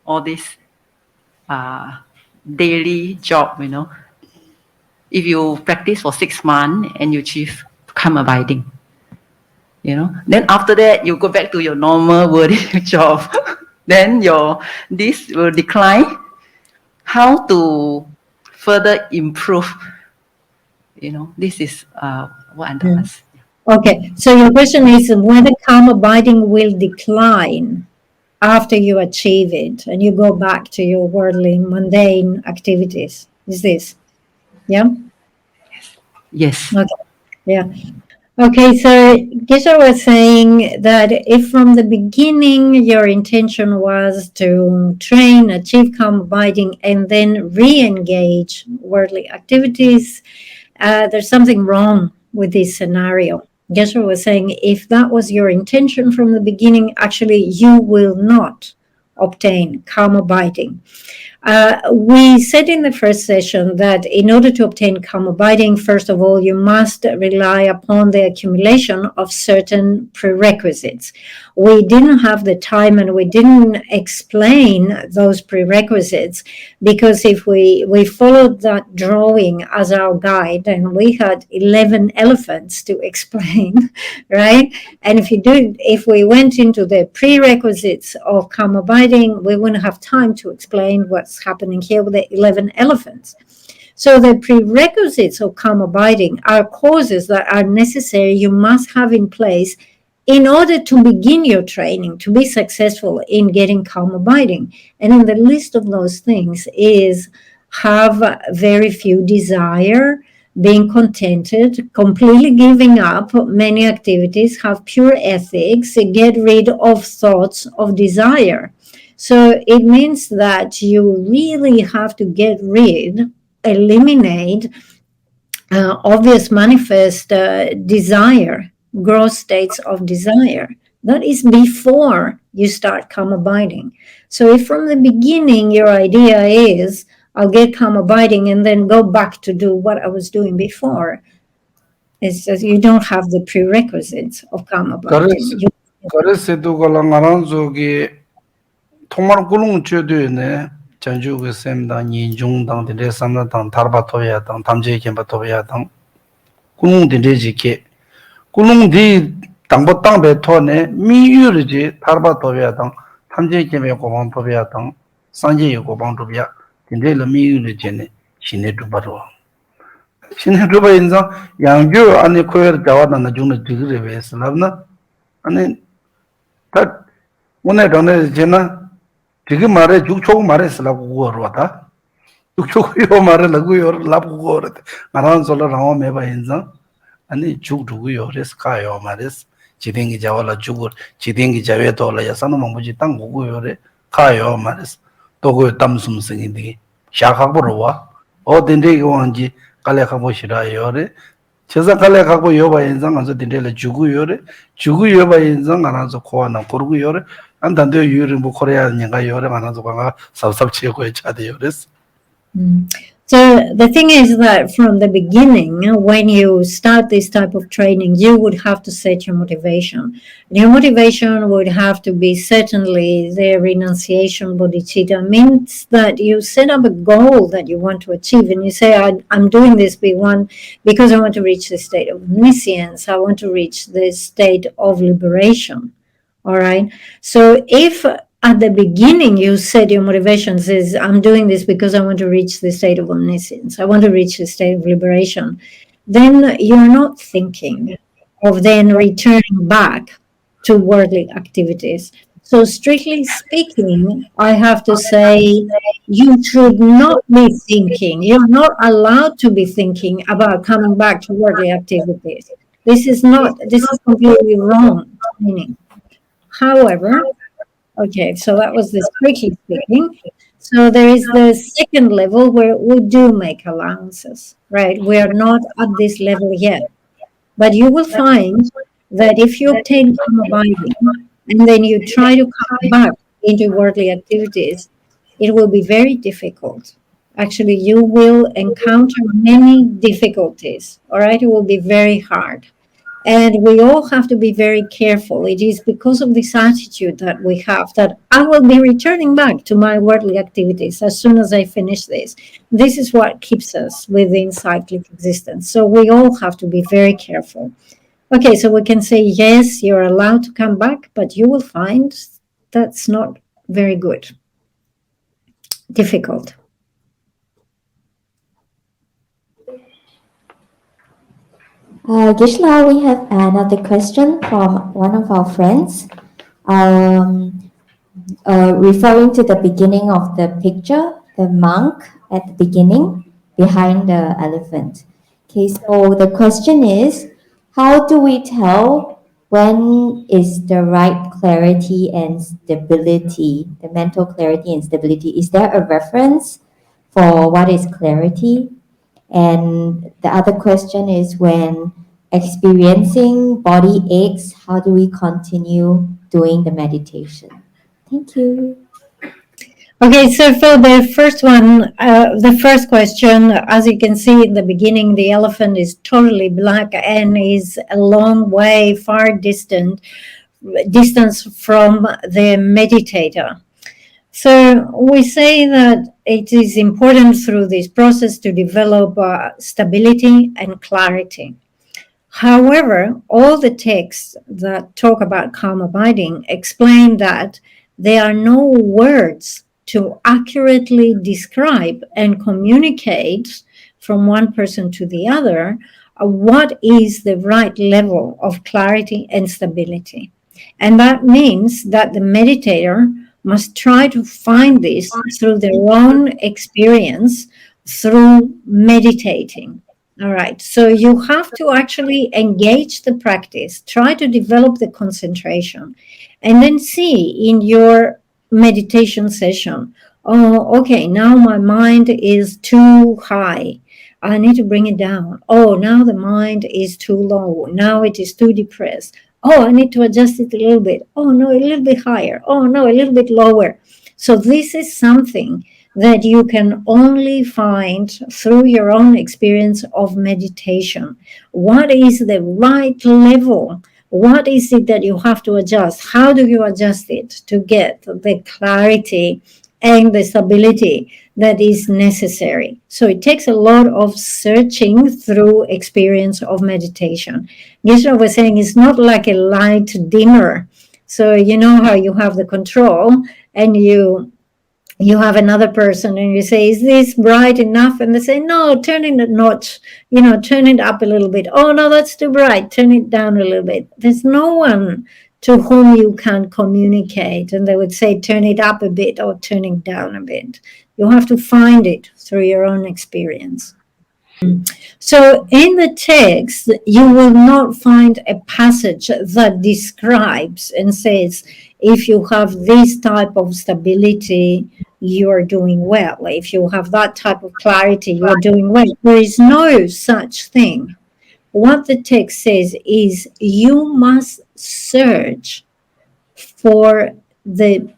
all this daily job, If you practice for 6 months and you achieve calm abiding, then after that you go back to your normal worldly job. Then this will decline. How to further improve? This is what I'm asking. Okay, so your question is whether calm abiding will decline after you achieve it and you go back to your worldly, mundane activities. Is this? Yeah? Yes. Okay. Yeah. Okay, so Geshe was saying that if from the beginning your intention was to train, achieve calm abiding, and then re-engage worldly activities, there's something wrong with this scenario. Geshe was saying if that was your intention from the beginning, actually you will not obtain calm abiding. We said in the first session that in order to obtain calm abiding, first of all, you must rely upon the accumulation of certain prerequisites. We didn't have the time and we didn't explain those prerequisites because if we followed that drawing as our guide and we had 11 elephants to explain, right? And if we went into the prerequisites of calm abiding, we wouldn't have time to explain what's happening here with the 11 elephants. So the prerequisites of calm abiding are causes that are necessary, you must have in place in order to begin your training, to be successful in getting calm abiding. And in the list of those things is have very few desire, being contented, completely giving up many activities, have pure ethics, get rid of thoughts of desire. So it means that you really have to get rid, eliminate obvious manifest desire, gross states of desire. That is before you start calm abiding. So if from the beginning your idea is, I'll get calm abiding and then go back to do what I was doing before, it's just you don't have the prerequisites of calm abiding. 그래서 누가 말한 저기 통말 굴릉 줘도네 전주의 샘당 인중당 데 삼나당 다르바토야당 담제견바토야당 구릉딘데지케 구릉디 당보땅베 토네 미유르지 다르바토야당 담제견베 고방토야당 산제의 고방토야 딘데르 미유르지네 신네두바로 신네두바 인자 양주 안에 코여 자와나 중의 디그레베스라나 아니 다 오늘 전에 제나 지금 말에 죽초고 말했으라고 그러다 죽초고 말을 하고요 라고 그러다 나랑 솔라랑 매바 인자 아니 죽두고요 레스카요 말했어 지댕기 자와라 죽을 지댕기 자외도라 야산은 뭐지 땅 고고요래 가요 말했어 또그 담숨승인데 샤각보러 와 어딘데 이거인지 깔래하고 싫어요래 제가 깔래하고 요바 인상 안서 딘데를 죽고요래 죽고요바 인상 안서 코아나 고르고요래 안단도 유를 뭐 코리아니가 요래 안서 가가 섭섭치고 차대요랬어. So the thing is that from the beginning, when you start this type of training, you would have to set your motivation. Your motivation would have to be certainly the renunciation bodhicitta. Means that you set up a goal that you want to achieve, and you say, I'm doing this because I want to reach the state of omniscience. I want to reach the state of liberation. All right. So if at the beginning you said your motivation says, I'm doing this because I want to reach the state of omniscience, I want to reach the state of liberation, then you're not thinking of then returning back to worldly activities. So strictly speaking, I have to say you should not be thinking, you're not allowed to be thinking about coming back to worldly activities. This is completely wrong meaning. However, okay, so that was the strictly speaking. So there is the second level where we do make allowances, right? We are not at this level yet. But you will find that if you obtain calm abiding and then you try to come back into worldly activities, it will be very difficult. Actually, you will encounter many difficulties, all right? It will be very hard. And we all have to be very careful. It is because of this attitude that we have that I will be returning back to my worldly activities as soon as I finish this. This is what keeps us within cyclic existence. So we all have to be very careful. Okay, so we can say, yes, you're allowed to come back, but you will find that's not very good. Difficult. Geshe, we have another question from one of our friends. Referring to the beginning of the picture, the monk at the beginning behind the elephant. Okay, so the question is, how do we tell when is the right clarity and stability, the mental clarity and stability? Is there a reference for what is clarity? And the other question is, when experiencing body aches, how do we continue doing the meditation? Thank you. Okay, so for the first one, the first question, as you can see in the beginning, the elephant is totally black and is a long way, far distance from the meditator. So we say that it is important through this process to develop stability and clarity. However, all the texts that talk about calm abiding explain that there are no words to accurately describe and communicate from one person to the other what is the right level of clarity and stability. And that means that the meditator must try to find this through their own experience, through meditating. All right, so you have to actually engage the practice, try to develop the concentration, and then see in your meditation session, oh, okay, now my mind is too high. I need to bring it down. Oh, now the mind is too low. Now it is too depressed. Oh, I need to adjust it a little bit. Oh, no, a little bit higher. Oh, no, a little bit lower. So this is something that you can only find through your own experience of meditation. What is the right level? What is it that you have to adjust? How do you adjust it to get the clarity and the stability that is necessary. So it takes a lot of searching through experience of meditation. Geshe was saying it's not like a light dimmer. So you know how you have the control and you have another person and you say, is this bright enough? And they say, no, turn it a notch, turn it up a little bit. Oh, no, that's too bright. Turn it down a little bit. There's no one to whom you can communicate. And they would say, turn it up a bit or turn it down a bit. You have to find it through your own experience. So in the text, you will not find a passage that describes and says, if you have this type of stability, you are doing well. If you have that type of clarity, you are doing well. There is no such thing. What the text says is you must search for the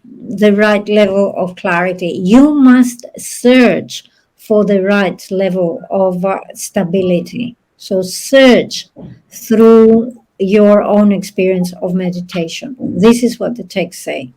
right level of clarity. You must search for the right level of stability. So search through your own experience of meditation. This is what the text say.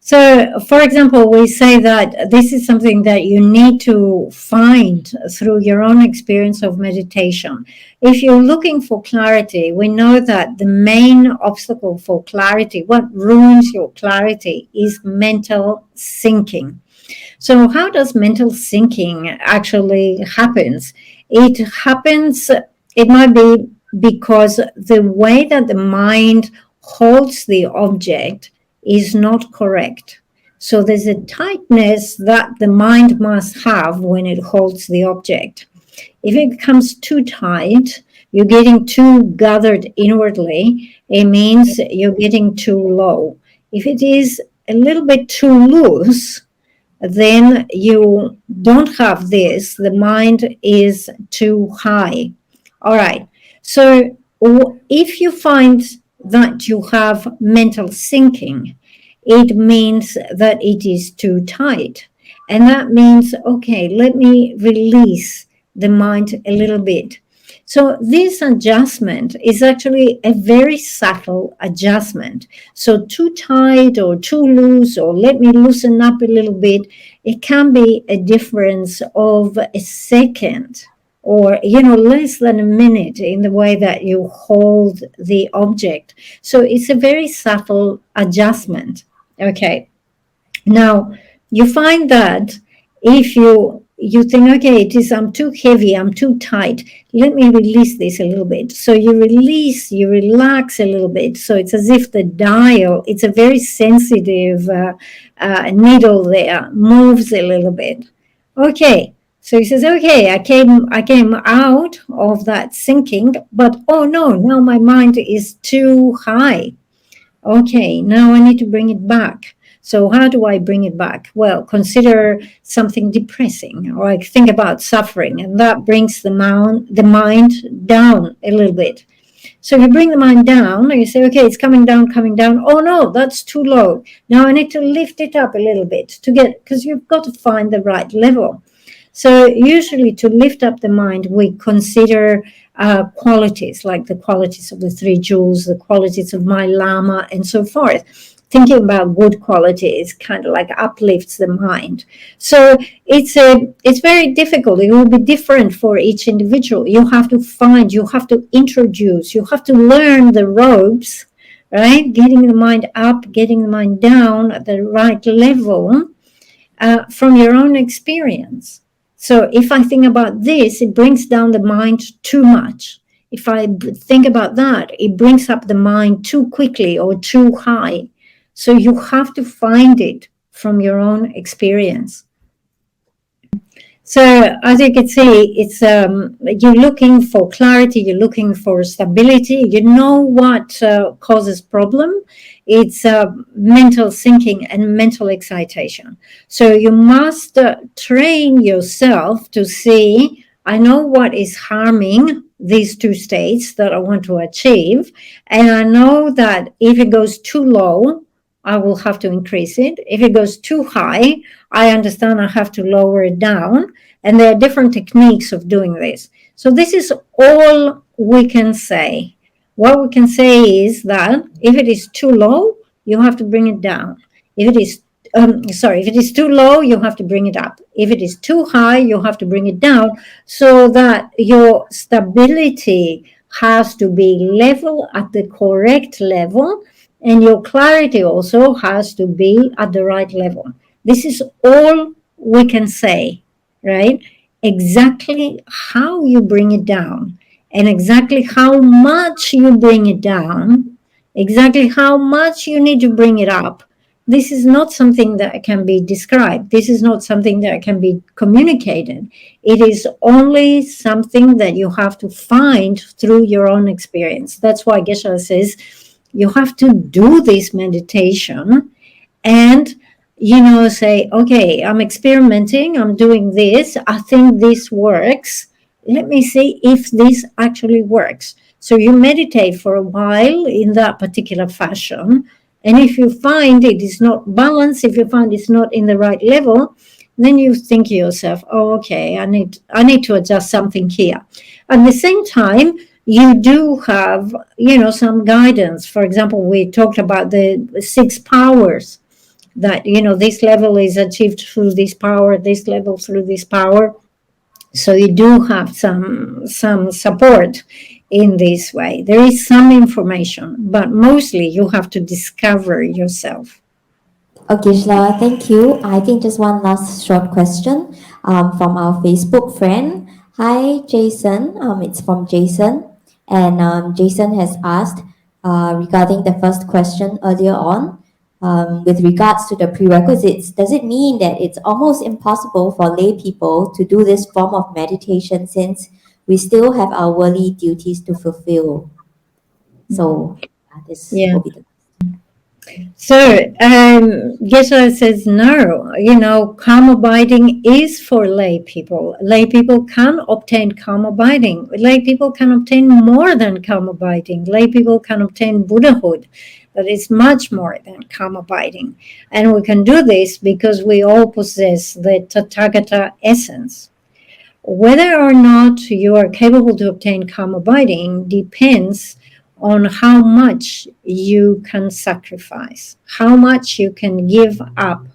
So, for example, we say that this is something that you need to find through your own experience of meditation. If you're looking for clarity, we know that the main obstacle for clarity, what ruins your clarity, is mental sinking. So how does mental sinking actually happens? It happens, it might be because the way that the mind holds the object is not correct. So there's a tightness that the mind must have when it holds the object. If it becomes too tight, you're getting too gathered inwardly, it means you're getting too low. If it is a little bit too loose, then you don't have this. The mind is too high. All right. So if you find that you have mental sinking, it means that it is too tight. And that means, okay, let me release the mind a little bit. So this adjustment is actually a very subtle adjustment. So too tight or too loose, or let me loosen up a little bit, it can be a difference of a second or less than a minute in the way that you hold the object. So it's a very subtle adjustment. Okay. Now you find that if you think, okay, I'm too heavy, I'm too tight, let me release this a little bit. So you release, you relax a little bit. So it's as if the dial, it's a very sensitive needle there, moves a little bit. Okay. So he says, okay, I came out of that sinking, but oh no, now my mind is too high. Okay, now I need to bring it back. So how do I bring it back? Well, consider something depressing, or like think about suffering, and that brings the mind down a little bit. So you bring the mind down, and you say, okay, it's coming down. Oh no, that's too low. Now I need to lift it up a little bit because you've got to find the right level. So usually to lift up the mind, we consider qualities, like the qualities of the three jewels, the qualities of my Lama, and so forth. Thinking about good qualities kind of like uplifts the mind. So it's very difficult. It will be different for each individual. You have to find, you have to introduce, you have to learn the ropes, right? Getting the mind up, getting the mind down at the right level from your own experience. So if I think about this, it brings down the mind too much. If I think about that, it brings up the mind too quickly or too high. So you have to find it from your own experience. So as you can see, it's you're looking for clarity, you're looking for stability. You know what causes problem. It's mental sinking and mental excitation. So you must train yourself to see, I know what is harming these two states that I want to achieve. And I know that if it goes too low, I will have to increase it. If it goes too high, I understand I have to lower it down. And there are different techniques of doing this. So this is all we can say. What we can say is that if it is too low, you have to bring it down. If it is if it is too low, you have to bring it up. If it is too high, you have to bring it down, so that your stability has to be level, at the correct level, and your clarity also has to be at the right level. This is all we can say, right? Exactly how you bring it down, and exactly how much you bring it down, exactly how much you need to bring it up. This is not something that can be described. This is not something that can be communicated. It is only something that you have to find through your own experience. That's why Geshe says you have to do this meditation and, say, okay, I'm experimenting, I'm doing this, I think this works. Let me see if this actually works. So you meditate for a while in that particular fashion. And if you find it is not balanced, if you find it's not in the right level, then you think to yourself, oh, okay, I need to adjust something here. At the same time, you do have, some guidance. For example, we talked about the 6 powers, that, this level is achieved through this power, this level through this power. So you do have some support in this way. There is some information, but mostly you have to discover yourself. Okay, Shla, thank you. I think just one last short question from our Facebook friend. Hi, Jason. It's from Jason. And Jason has asked regarding the first question earlier on, with regards to the prerequisites, does it mean that it's almost impossible for lay people to do this form of meditation since we still have our worldly duties to fulfill? So this Yeah. will be the So, Geshe says no, calm abiding is for lay people. Lay people can obtain calm abiding. Lay people can obtain more than calm abiding. Lay people can obtain Buddhahood. That is much more than calm abiding. And we can do this because we all possess the Tathagata essence. Whether or not you are capable to obtain calm abiding depends on how much you can sacrifice, how much you can give up,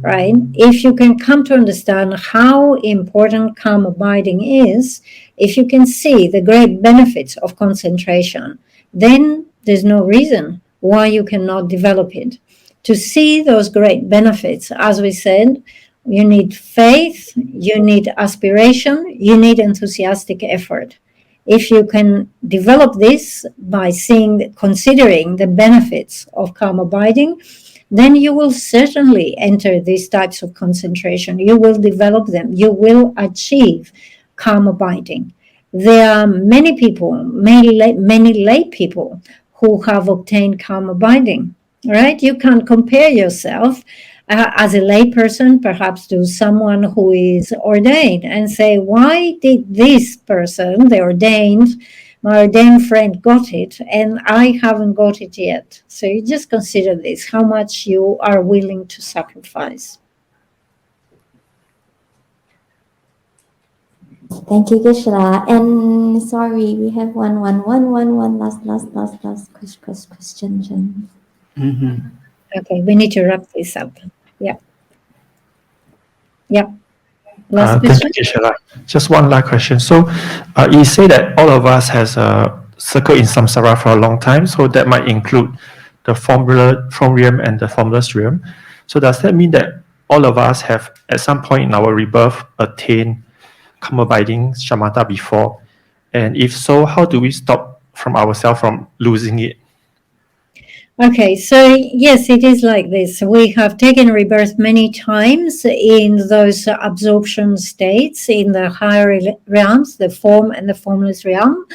right? If you can come to understand how important calm abiding is, if you can see the great benefits of concentration, then there's no reason why you cannot develop it. To see those great benefits, as we said, you need faith, you need aspiration, you need enthusiastic effort. If you can develop this by considering the benefits of calm abiding, then you will certainly enter these types of concentration. You will develop them. You will achieve calm abiding. There are many people, many lay people who have obtained calm abiding, right? You can compare yourself as a lay person, perhaps to someone who is ordained, and say, why did this person, my ordained friend, got it and I haven't got it yet? So you just consider this, how much you are willing to sacrifice. Thank you, Gishla. And sorry, we have one last question. Okay, we need to wrap this up. Yeah. Last Thank question. you, Geshe. Just one last question. So, you say that all of us has circled in samsara for a long time, so that might include the form realm and the formless realm. So does that mean that all of us have at some point in our rebirth attained calm abiding shamatha before? And if so, how do we stop from ourselves from losing it? Okay, so yes, it is like this. We have taken rebirth many times in those absorption states in the higher realms, the form and the formless realm,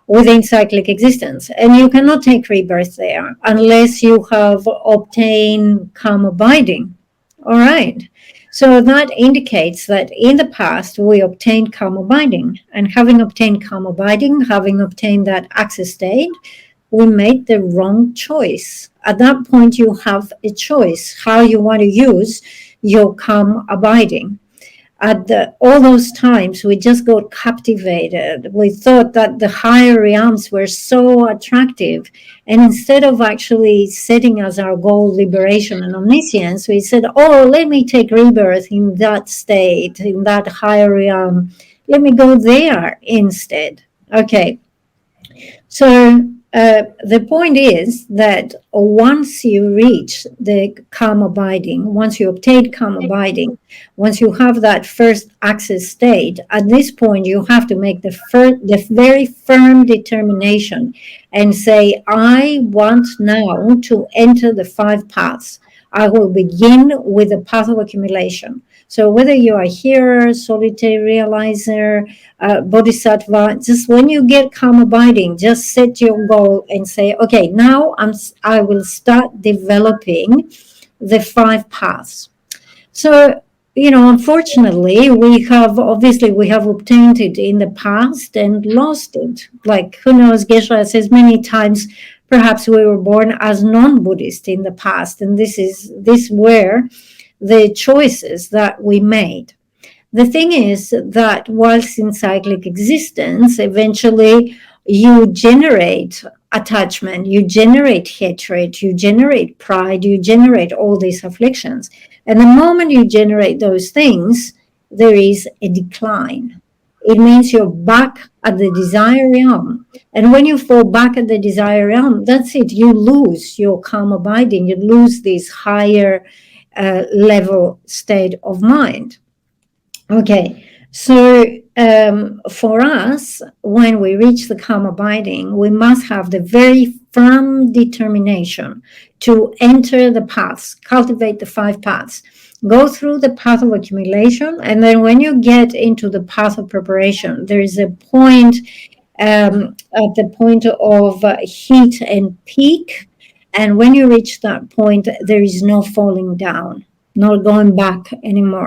within cyclic existence. And you cannot take rebirth there unless you have obtained calm abiding. All right. So that indicates that in the past we obtained calm abiding. And having obtained calm abiding, having obtained that access state, we made the wrong choice. At that point, you have a choice how you want to use your calm abiding. all those times, we just got captivated. We thought that the higher realms were so attractive. And instead of actually setting as our goal liberation and omniscience, we said, oh, let me take rebirth in that state, in that higher realm. Let me go there instead. Okay. So the point is that once you reach the calm abiding, once you obtain calm abiding, once you have that first access state, at this point you have to make the very firm determination and say, I want now to enter the 5 paths. I will begin with the path of accumulation. So whether you are a hearer, solitary realizer, bodhisattva, just when you get calm abiding, just set your goal and say, okay, now I will start developing the 5 paths. So, unfortunately, we have obtained it in the past and lost it. Like, who knows, Geshe says many times, perhaps we were born as non-Buddhist in the past, and this were the choices that we made. The thing is that whilst in cyclic existence, eventually you generate attachment, you generate hatred, you generate pride, you generate all these afflictions. And the moment you generate those things, there is a decline. It means you're back at the desire realm. And when you fall back at the desire realm, that's it. You lose your calm abiding. You lose this higher level state of mind. Okay, so for us, when we reach the calm abiding, we must have the very firm determination to enter the paths, cultivate the 5 paths, go through the path of accumulation, and then when you get into the path of preparation, there is a point at the point of heat and peak, and when you reach that point, there is no falling down, not going back anymore.